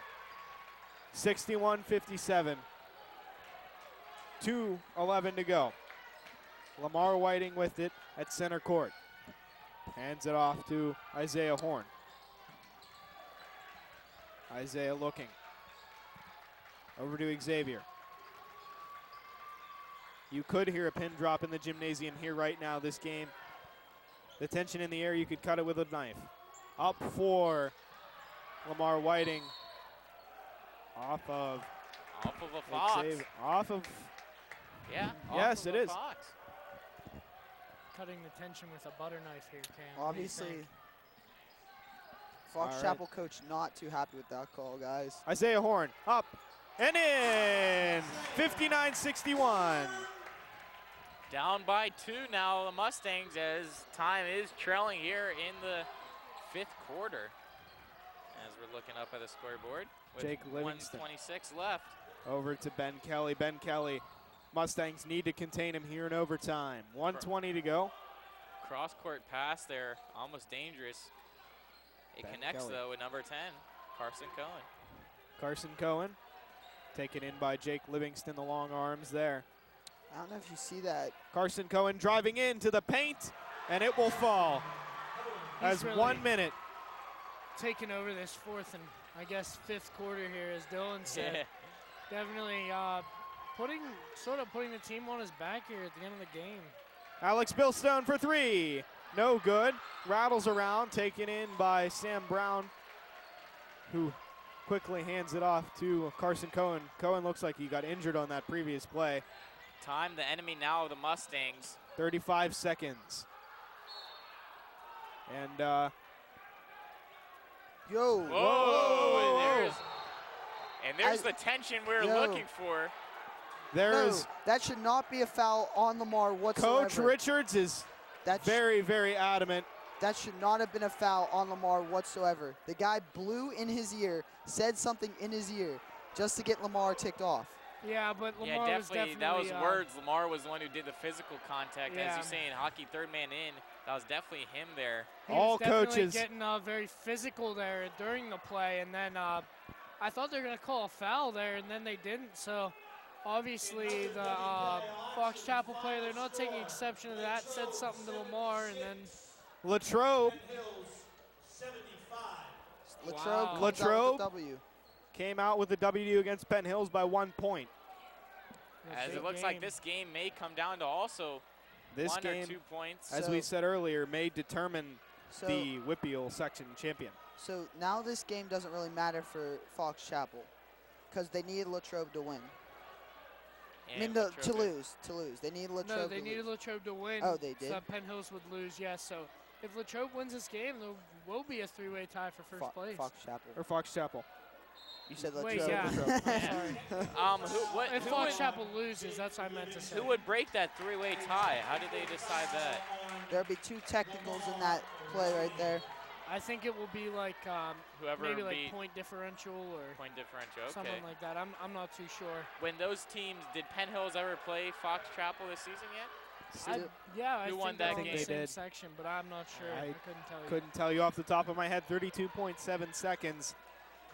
61-57. 2:11 to go. Lamar Whiting with it at center court. Hands it off to Isaiah Horn. Isaiah looking. Over to Xavier. You could hear a pin drop in the gymnasium here right now this game. The tension in the air, you could cut it with a knife. Up for Lamar Whiting. Off of a Fox. Xavier. Off of, Yeah. Yes, off it of a is. Fox. Cutting the tension with a butter knife here, Cam. What do you Obviously, think? Fox All right. Chapel coach not too happy with that call, guys. Isaiah Horn up and in. 59-61. Down by 2 now, the Mustangs, as time is trailing here in the 5th quarter. As we're looking up at the scoreboard with Jake Livingston. 1:26 left. Over to Ben Kelly. Ben Kelly. Mustangs need to contain him here in overtime. 1:20 to go. Cross-court pass there, almost dangerous. It Ben connects, Kelly. though, with number 10, Carson Cohen. Carson Cohen taken in by Jake Livingston, the long arms there. I don't know if you see that. Carson Cohen driving into the paint, and it will fall. He's As really 1 minute taking over this fourth and I guess fifth quarter here, as Dylan said. Yeah. Definitely sort of putting the team on his back here at the end of the game. Alex Billstone for three. No good. Rattles around, taken in by Sam Brown, who quickly hands it off to Carson Cohen. Cohen looks like he got injured on that previous play. Time the enemy now of the Mustangs. 35 seconds. And Yo. Whoa. And there's the tension we're Yo. looking for. there's That should not be a foul on Lamar whatsoever. Coach Richards is very, very adamant. That should not have been a foul on Lamar whatsoever. The guy blew in his ear, said something in his ear, just to get Lamar ticked off. Yeah, but Lamar Yeah, was definitely. definitely That was words. Lamar was the one who did the physical contact. Yeah. As you saying, hockey third man in. That was definitely him there. He All was definitely coaches getting very physical there during the play, and then I thought they were going to call a foul there, and then they didn't. So obviously the Fox Chapel player, they're not taking exception to that, said something to Lamar, and then Latrobe Latrobe comes out Latrobe. with the W. came out with the W against Penn Hills by 1 point. As big it looks game. like this game may come down to also This 1 game, or 2 points. as So- we said earlier, may determine So, the Whippeal section champion. so now this game doesn't really matter for Fox Chapel because they needed Latrobe to win. I mean, And to Latrobe- lose. They needed Latrobe no, to they needed lose. Latrobe to win. Oh, they did? So that Penn Hills would lose, yes. So if Latrobe wins this game, there will be a three-way tie for first place. Fox Chapel. Or Fox Chapel. You said Wait, Latrobe. yeah. Latrobe. I'm sorry. Who If who Fox would, Chapel loses, that's what I meant to say. who would break that three-way tie? How did they decide that? There'll be 2 technicals in that play right there. I think it will be like Whoever maybe like beat point differential or point differential. Okay. something like that. I'm not too sure. When those teams, did Penn Hills ever play Fox Chapel this season yet? I Who won think they're that on game? the They same did. section, but I'm not sure. I I couldn't tell you. Couldn't tell you off the top of my head. 32.7 seconds.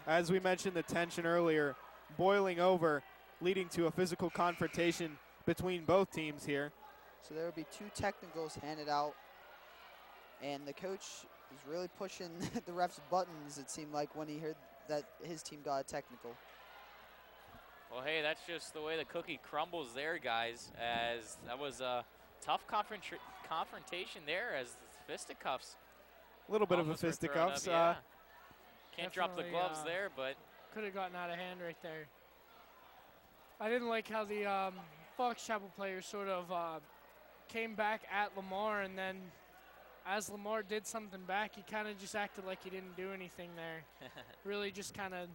As we mentioned, the tension earlier, boiling over, leading to a physical confrontation between both teams here. So there will be 2 technicals handed out. And the coach is really pushing the ref's buttons, it seemed like, when he heard that his team got a technical. Well, hey, that's just the way the cookie crumbles there, guys, as that was a tough confrontation there as the fisticuffs. A little bit of a almost were thrown fisticuffs. up, yeah. Can't drop the Definitely, gloves there, but Could have gotten out of hand right there. I didn't like how the Fox Chapel players sort of came back at Lamar, and then as Lamar did something back, he kind of just acted like he didn't do anything there. Really just kind of,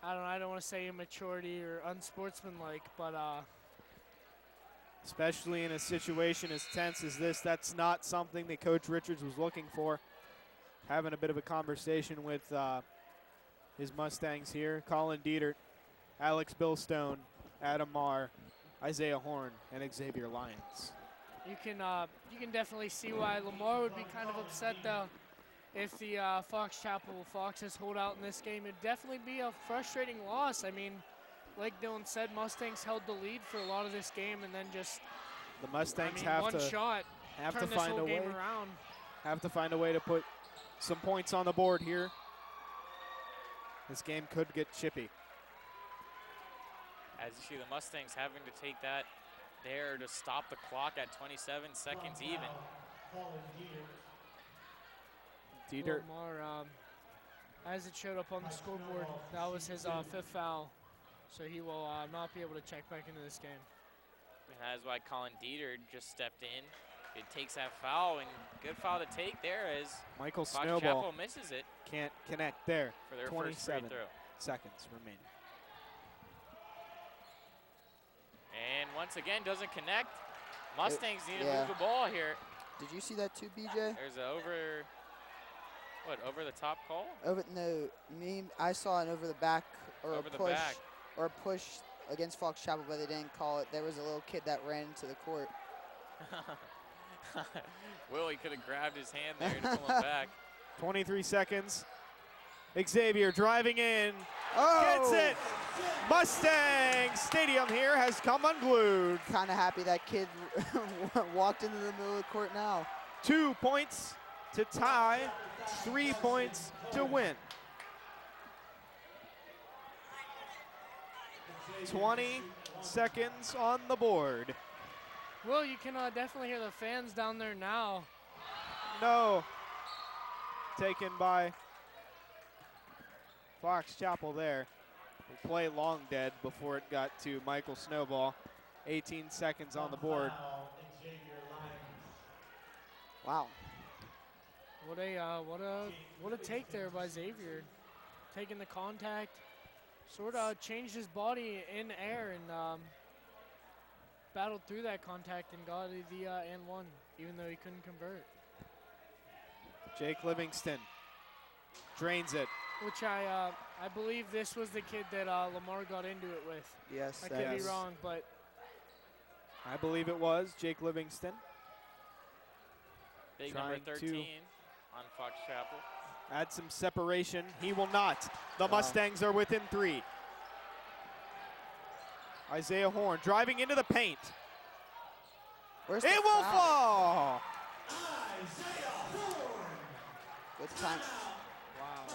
I don't want to say immaturity or unsportsmanlike, but Especially in a situation as tense as this, that's not something that Coach Richards was looking for. Having a bit of a conversation with his Mustangs here. Colin Dietert, Alex Billstone, Adam Marr, Isaiah Horn, and Xavier Lyons. you can definitely see why Lamar would be kind of upset though if the Fox Chapel Foxes hold out in this game. It'd definitely be a frustrating loss. I mean, like Dylan said, Mustangs held the lead for a lot of this game, and then just The Mustangs one shot have to turned this find whole a way. game around. Have to find a way to put some points on the board here. This game could get chippy. as you see the Mustangs having to take that there to stop the clock at 27 seconds even. Dietert, Lamar, as it showed up on the scoreboard, that was his 5th foul, so he will not be able to check back into this game. And that's why Colin Dieter just stepped in. It takes that foul, and good foul to take there as Michael Fox Snowball Chapel misses it can't connect there. for their first free 27 throw. seconds remaining. And once again, doesn't connect. Mustangs need to yeah. move the ball here. Did you see that too, BJ? There's a over the top call? I saw an over the back or Over a the push back. or a push against Fox Chapel, but they didn't call it. There was a little kid that ran into the court. Willie could have grabbed his hand there to pull him back. 23 seconds. Xavier driving in. Oh! Gets it. Mustang Stadium here has come unglued. Kind of happy that kid walked into the middle of the court now. 2 points to tie, 3 points to win. 20 seconds on the board. Well, you can definitely hear the fans down there now. No. Taken by Fox Chapel there. The play long dead before it got to Michael Snowball. 18 seconds on the board. Wow. What a take there by Xavier. Taking the contact, sort of changed his body in air and battled through that contact and got the and one, even though he couldn't convert. Jake Livingston drains it. Which I believe this was the kid that Lamar got into it with. Yes, I could be wrong, but I believe it was Jake Livingston. Big number 13 on Fox Chapel. Add some separation. He will not. The Mustangs are within 3. Isaiah Horn driving into the paint. Where's It will fall. Good time. Wow.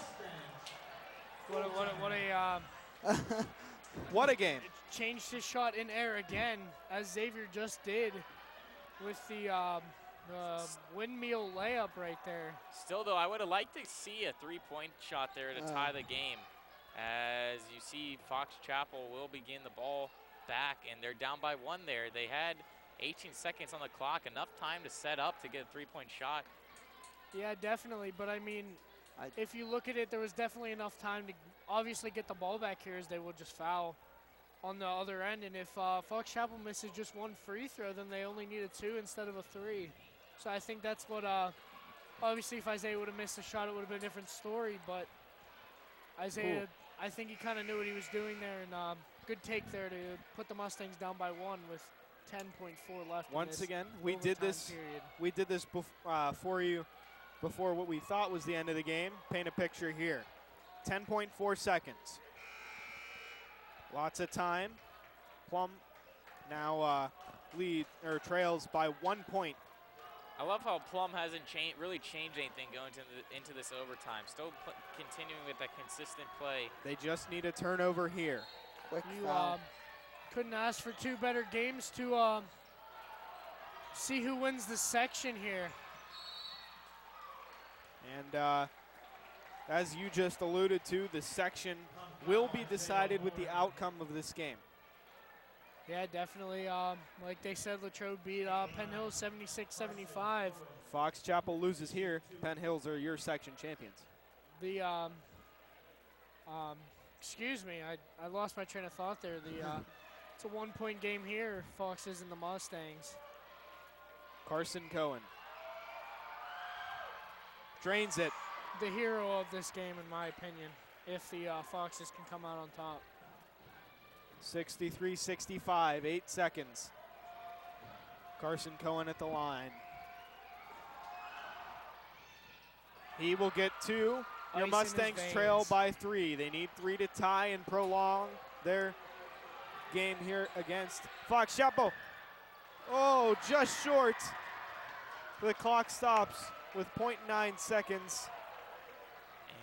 What a game. Changed his shot in air again, as Xavier just did with the windmill layup right there. Still, though, I would have liked to see a 3-point shot there to tie the game. As you see, Fox Chapel will begin the ball back, and they're down by 1 there. They had 18 seconds on the clock, enough time to set up to get a 3-point shot. Yeah, definitely. But, I mean, if you look at it, there was definitely enough time to obviously get the ball back here, as they will just foul on the other end. And if Fox Chapel misses just 1 free throw, then they only needed 2 instead of a 3. So I think that's what, obviously if Isaiah would have missed a shot, it would have been a different story. But Isaiah, I think he kind of knew what he was doing there. And good take there to put the Mustangs down by 1 with 10.4 left. Once again, we did this for you before what we thought was the end of the game. Paint a picture here. 10.4 seconds. Lots of time. Plum now trails by 1 point. I love how Plum hasn't really changed anything going into this overtime. Still continuing with that consistent play. They just need a turnover here. Quick You foul. couldn't ask for 2 better games to see who wins the section here. And as you just alluded to, the section will be decided with the outcome of this game. Yeah, definitely. Like they said, Latrobe beat Penn Hills 76-75. Fox Chapel loses here. Penn Hills are your section champions. The excuse me, I lost my train of thought there. It's a 1-point game here. Foxes and the Mustangs. Carson Cohen drains it. The hero of this game, in my opinion, if the Foxes can come out on top. 63-65, 8 seconds. Carson Cohen at the line. He will get 2. Your Ice in Mustangs his trail veins. by 3. They need 3 to tie and prolong their game here against Fox Chapel. Oh, just short. The clock stops with 0.9 seconds.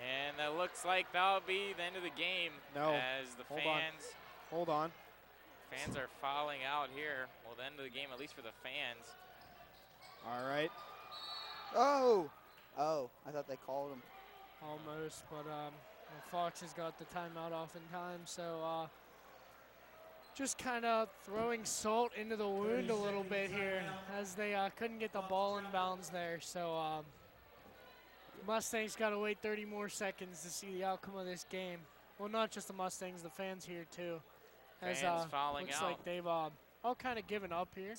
And that looks like that'll be the end of the game. No, as the fans. Hold on. Fans are fouling out here. Well, the end of the game, at least for the fans. All right. Oh, I thought they called him. Almost, but Fox has got the timeout oftentimes, so just kind of throwing salt into the wound a little bit here, as they couldn't get the ball in bounds there. So Mustangs got to wait 30 more seconds to see the outcome of this game. Well, not just the Mustangs, the fans here too. As Fans fouling looks out. like they've all kind of given up here.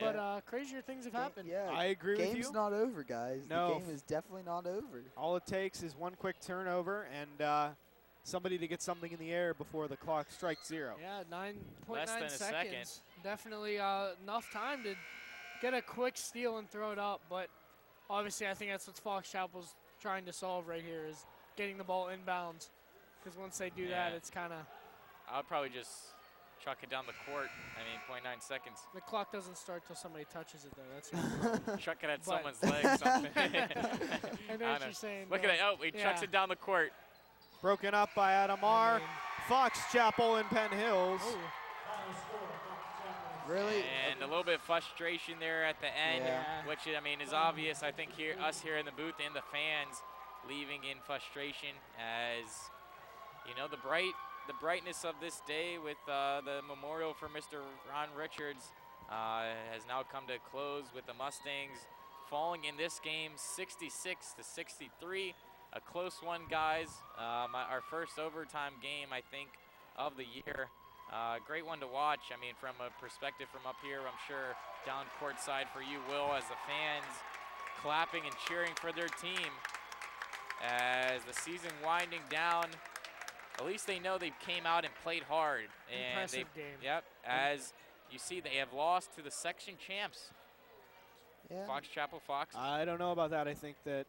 Yeah. But crazier things have happened. Yeah, I agree with you. Game's not over, guys. No. The game is definitely not over. All it takes is 1 quick turnover and somebody to get something in the air before the clock strikes 0. Yeah, Less than 9.9 a second. seconds. Definitely enough time to get a quick steal and throw it up. But obviously, I think that's what Fox Chapel's trying to solve right here, is getting the ball inbounds. Because once they do that, it's kind of. I would probably just chuck it down the court. I mean, 0.9 seconds. The clock doesn't start till somebody touches it, though. That's right. Chuck it at But- someone's leg. Something. I know what know. you're saying. Look though. at that. Oh, he chucks Yeah. it down the court. Broken up by Adam I R. mean, Fox Chapel and Penn Hills. oh, Really? And a little bit of frustration there at the end, Yeah. which I mean is obvious. I think us here in the booth and the fans leaving in frustration, as you know, the brightness of this day with the memorial for Mr. Ron Richards has now come to a close with the Mustangs falling in this game 66-63. A close one, guys. Our first overtime game, I think, of the year. Great one to watch. I mean, from a perspective from up here, I'm sure down courtside for you, Will, as the fans clapping and cheering for their team. As the season winding down, at least they know they came out and played hard. And impressive game. Yep, as you see, they have lost to the section champs, Yeah. Fox Chapel Fox. I don't know about that. I think that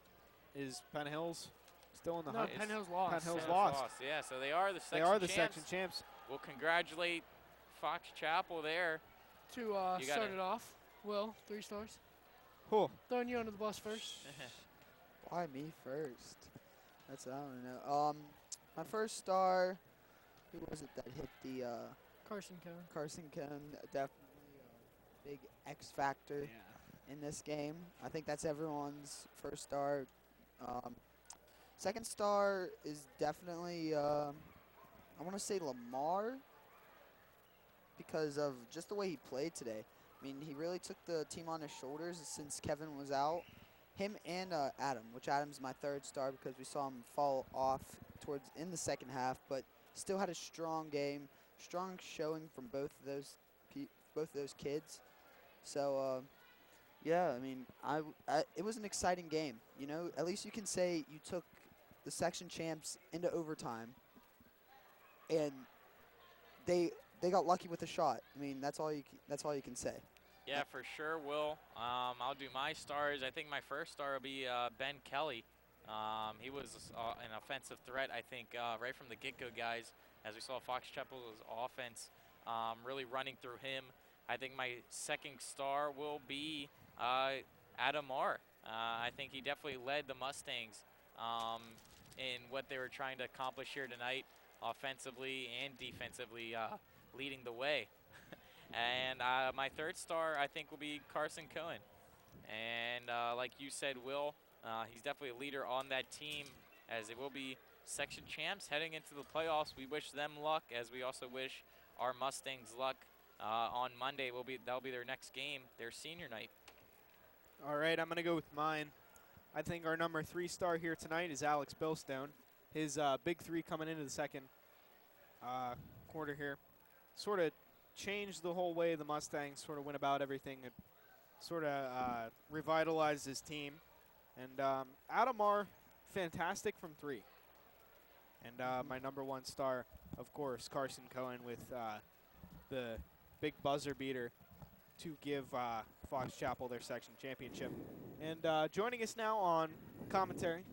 is Penn Hills still in the No, hunt. Penn Hills lost. Penn Hills Yes, lost. Yeah, so they are the section They are the champs. section champs. We'll congratulate Fox Chapel there. To You start gotta- it off, Will, 3 stars. Cool. Throwing you under the bus first. Why me first? That's I don't know. My first star. Who was it that hit the Carson Cone. Carson Cone? Definitely a big X factor in this game. I think that's everyone's first star. Second star is definitely I want to say Lamar, because of just the way he played today. I mean, he really took the team on his shoulders since Kevin was out. Him and Adam, which Adam's my third star because we saw him fall off towards in the second half, but still had a strong game, strong showing from both of those kids. So yeah, I mean, it was an exciting game. You know, at least you can say you took the section champs into overtime, and they got lucky with a shot. I mean, that's all you can say. Yeah, for sure, Will. I'll do my stars. I think my first star will be Ben Kelly. He was an offensive threat, I think, right from the get-go, guys, as we saw Fox Chapel's offense really running through him. I think my second star will be Adam R. I think he definitely led the Mustangs in what they were trying to accomplish here tonight, offensively and defensively, leading the way. And my third star, I think, will be Carson Cohen. And like you said, Will, he's definitely a leader on that team, as it will be section champs heading into the playoffs. We wish them luck, as we also wish our Mustangs luck. On Monday, that'll be their next game, their senior night. All right, I'm going to go with mine. I think our number 3 star here tonight is Alex Billstone. His big 3 coming into the second quarter here sort of changed the whole way the Mustangs sort of went about everything. It sort of revitalized his team. And Adam R, fantastic from 3. And my number 1 star, of course, Carson Cohen with the big buzzer beater to give Fox Chapel their section championship. And joining us now on commentary,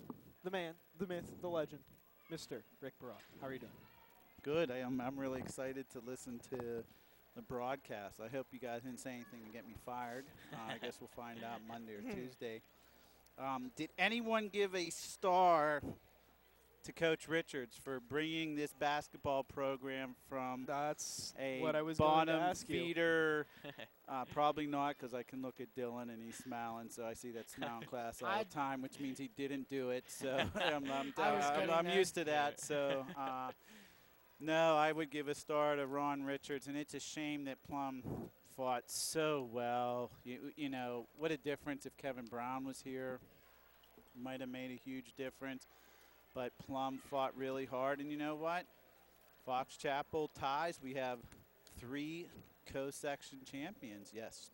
the man, the myth, the legend, Mr. Rick Barat. How are you doing? Good. I'm really excited to listen to the broadcast. I hope you guys didn't say anything to get me fired. I guess we'll find out Monday or Tuesday. Did anyone give a star to Coach Richards for bringing this basketball program from That's a what I was going to bottom ask you. feeder? Probably not, because I can look at Dylan and he's smiling, so I see that smile in class all the time, which means he didn't do it. So I'm used to that. So no, I would give a star to Ron Richards, and it's a shame that Plum fought so well. You know, what a difference if Kevin Brown was here. Might have made a huge difference. But Plum fought really hard, and you know what? Fox Chapel ties. We have 3 co-section champions. Yes.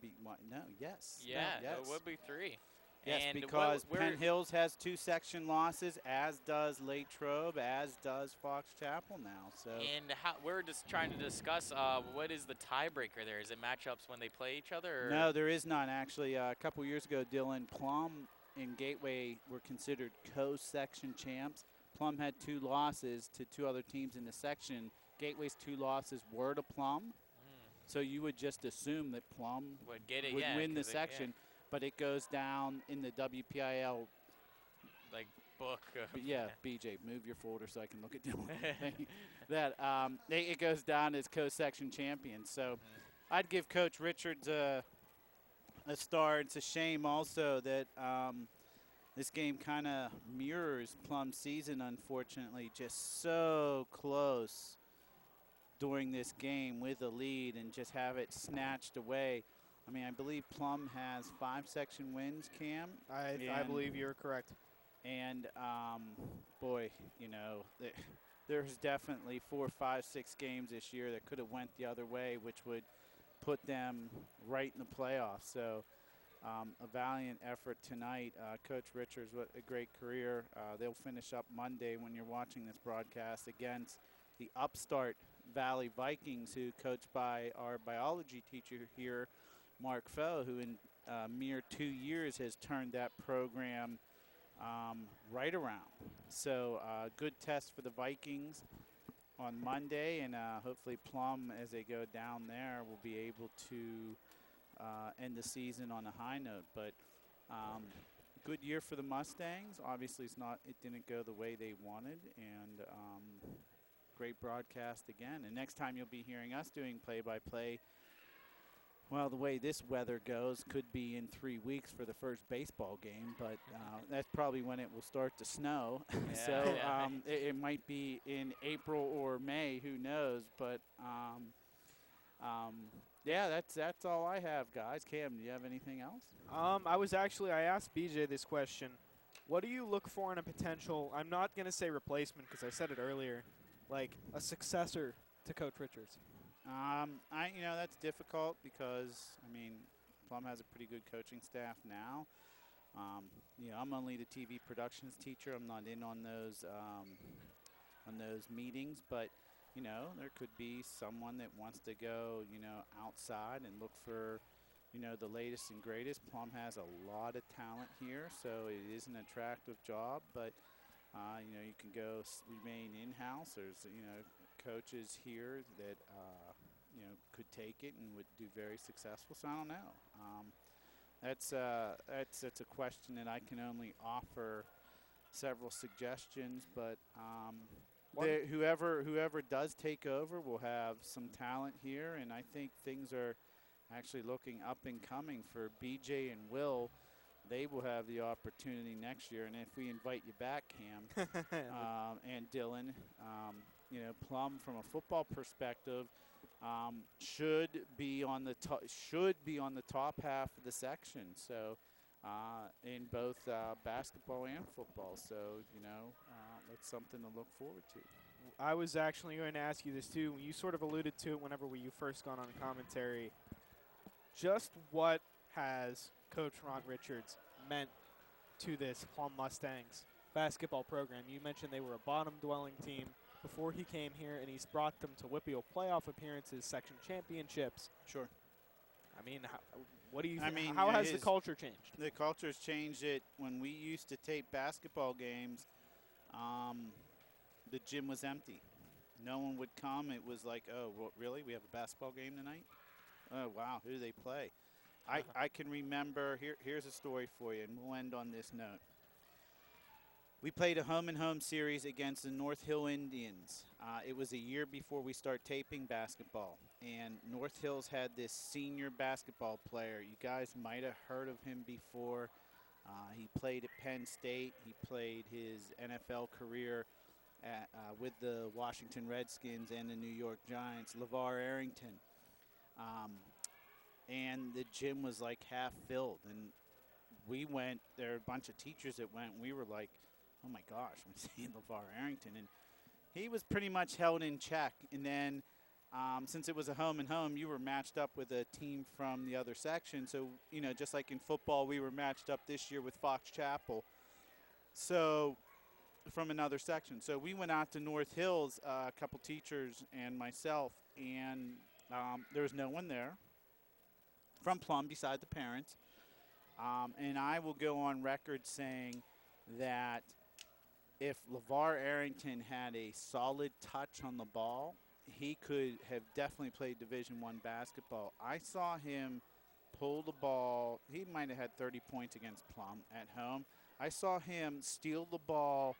Yes. Yeah, no, yes. it would be 3. Yes, And because where- Penn Hills has 2 section losses, as does Latrobe, as does Fox Chapel now. So And we're just trying to discuss what is the tiebreaker there? Is it matchups when they play each other? Or? no, there is none. Actually, a couple years ago, Dylan, Plum and Gateway were considered co-section champs. Plum had 2 losses to 2 other teams in the section. Gateway's 2 losses were to Plum. So you would just assume that Plum Would get it, would yeah, win the 'cause it- section, but it goes down in the WPIL. like book. Yeah, BJ, move your folder so I can look at Dylan. That it goes down as co-section champion. So I'd give Coach Richards a star. It's a shame also that this game kind of mirrors Plum's season, unfortunately. Just so close during this game with a lead and just have it snatched away. I mean, I believe Plum has 5 section wins, Cam. I believe you're correct. And, boy, you know, there's definitely 4, 5, 6 games this year that could have went the other way, which would put them right in the playoffs. So a valiant effort tonight. Coach Richards, what a great career. They'll finish up Monday when you're watching this broadcast against the upstart Valley Vikings, who coached by our biology teacher here, Mark Foe, who in mere 2 years has turned that program right around. So good test for the Vikings on Monday, and hopefully Plum, as they go down there, will be able to end the season on a high note. But good year for the Mustangs. Obviously, it didn't go the way they wanted, and great broadcast again. And next time you'll be hearing us doing play-by-play. Well, the way this weather goes, could be in 3 weeks for the first baseball game, but that's probably when it will start to snow. Yeah, So yeah. it might be in April or May, who knows? But yeah, that's all I have, guys. Cam, do you have anything else? I asked BJ this question. What do you look for in a potential, I'm not going to say replacement because I said it earlier, like a successor to Coach Richards? That's difficult because, I mean, Plum has a pretty good coaching staff now. I'm only the TV productions teacher. I'm not in on those meetings, but there could be someone that wants to go, outside and look for, the latest and greatest. Plum has a lot of talent here, so it is an attractive job, but you can go remain in-house. There's, coaches here that, could take it and would do very successful. So I don't know. That's a question that I can only offer several suggestions, but whoever does take over will have some talent here, and I think things are actually looking up and coming for BJ and Will. They will have the opportunity next year, and if we invite you back, Cam, and Dylan, Plum from a football perspective should be on the top half of the section. So in both basketball and football. So that's something to look forward to. I was actually going to ask you this too. You sort of alluded to it whenever you first got on commentary. Just what has Coach Ron Richards meant to this Plum Mustangs basketball program? You mentioned they were a bottom-dwelling team before he came here, and he's brought them to WPIAL playoff appearances, section championships. Sure. I mean, what do you think? How has the culture changed? The culture's changed. It when we used to tape basketball games, the gym was empty. No one would come. It was like, oh, well, really? We have a basketball game tonight? Oh, wow. Who do they play? I can remember. Here's a story for you, and we'll end on this note. We played a home-and-home series against the North Hill Indians. It was a year before we started taping basketball, and North Hills had this senior basketball player. You guys might have heard of him before. He played at Penn State. He played his NFL career with the Washington Redskins and the New York Giants, LeVar Arrington. And the gym was like half filled, and we went. There were a bunch of teachers that went, and we were like, oh my gosh, I'm seeing LeVar Arrington. And he was pretty much held in check. And then since it was a home and home, you were matched up with a team from the other section. So, just like in football, we were matched up this year with Fox Chapel. So from another section. So we went out to North Hills, a couple teachers and myself, and there was no one there from Plum beside the parents. And I will go on record saying that if LeVar Arrington had a solid touch on the ball, he could have definitely played Division I basketball. I saw him pull the ball. He might have had 30 points against Plum at home. I saw him steal the ball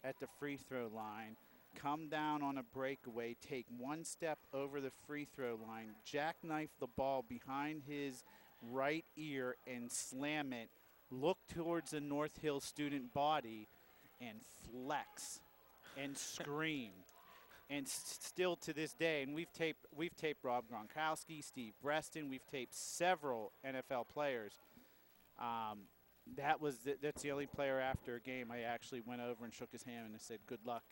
at the free throw line, come down on a breakaway, take one step over the free throw line, jackknife the ball behind his right ear and slam it, look towards the North Hill student body, and flex and scream. And still to this day, and we've taped Rob Gronkowski, Steve Breston, we've taped several NFL players. That's the only player after a game I actually went over and shook his hand and I said, good luck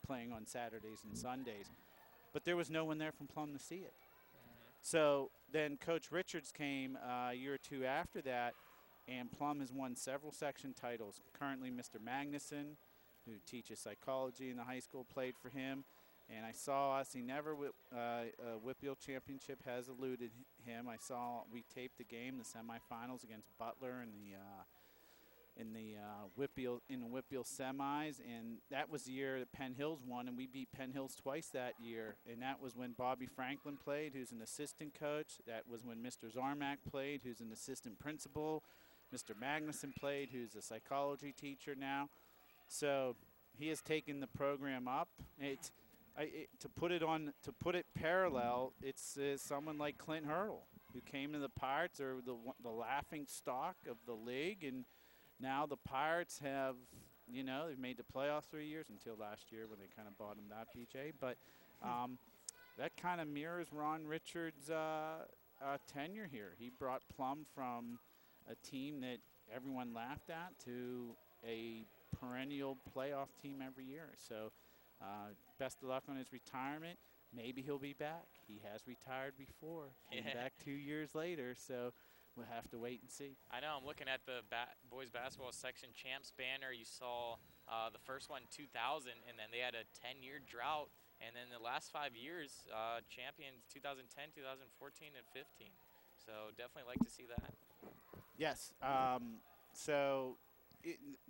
playing on Saturdays and Sundays. But there was no one there from Plum to see it. So then Coach Richards came a year or two after that, and Plum has won several section titles. Currently, Mr. Magnuson, who teaches psychology in the high school, played for him. And I saw us. He never Whitfield Championship has eluded him. We taped the game, the semifinals against Butler in the Whitfield semis, and that was the year that Penn Hills won, and we beat Penn Hills twice that year. And that was when Bobby Franklin played, who's an assistant coach. That was when Mr. Zarmak played, who's an assistant principal. Mr. Magnuson played, who's a psychology teacher now. So he has taken the program up. To put it parallel, it's someone like Clint Hurdle, who came to the Pirates, or the laughing stock of the league, and now the Pirates have, they've made the playoffs 3 years until last year when they kind of bottomed out, BJ. But that kind of mirrors Ron Richards' tenure here. He brought Plum from a team that everyone laughed at to a perennial playoff team every year. So best of luck on his retirement. Maybe he'll be back. He has retired before. Came back 2 years later, so we'll have to wait and see. I know. I'm looking at the boys basketball section champs banner. You saw the first one 2000, and then they had a 10-year drought. And then the last 5 years, champions 2010, 2014, and 15. So definitely like to see that. Yes.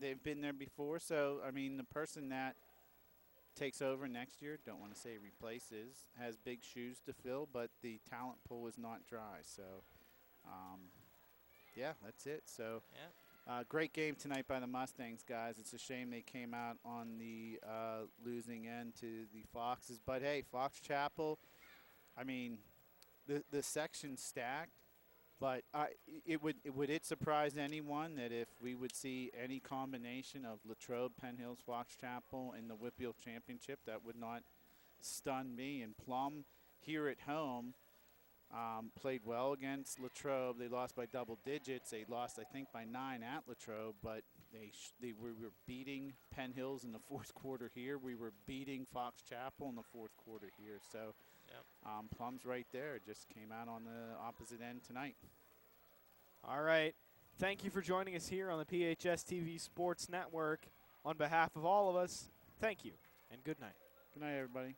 They've been there before. So, I mean, the person that takes over next year, don't want to say replaces, has big shoes to fill, but the talent pool is not dry. So, yeah, that's it. So, great game tonight by the Mustangs, guys. It's a shame they came out on the losing end to the Foxes. But, hey, Fox Chapel, I mean, the section's stacked. But would it surprise anyone that if we would see any combination of Latrobe, Penn Hills, Fox Chapel in the Whitfield Championship? That would not stun me. And Plum here at home played well against Latrobe. They lost by double digits. They lost, I think, by 9 at Latrobe. But we were beating Penn Hills in the fourth quarter here. We were beating Fox Chapel in the fourth quarter here. So. Yep. Plum's right there. Just came out on the opposite end tonight. All right. Thank you for joining us here on the PHS TV Sports Network. On behalf of all of us, thank you and good night. Good night, everybody.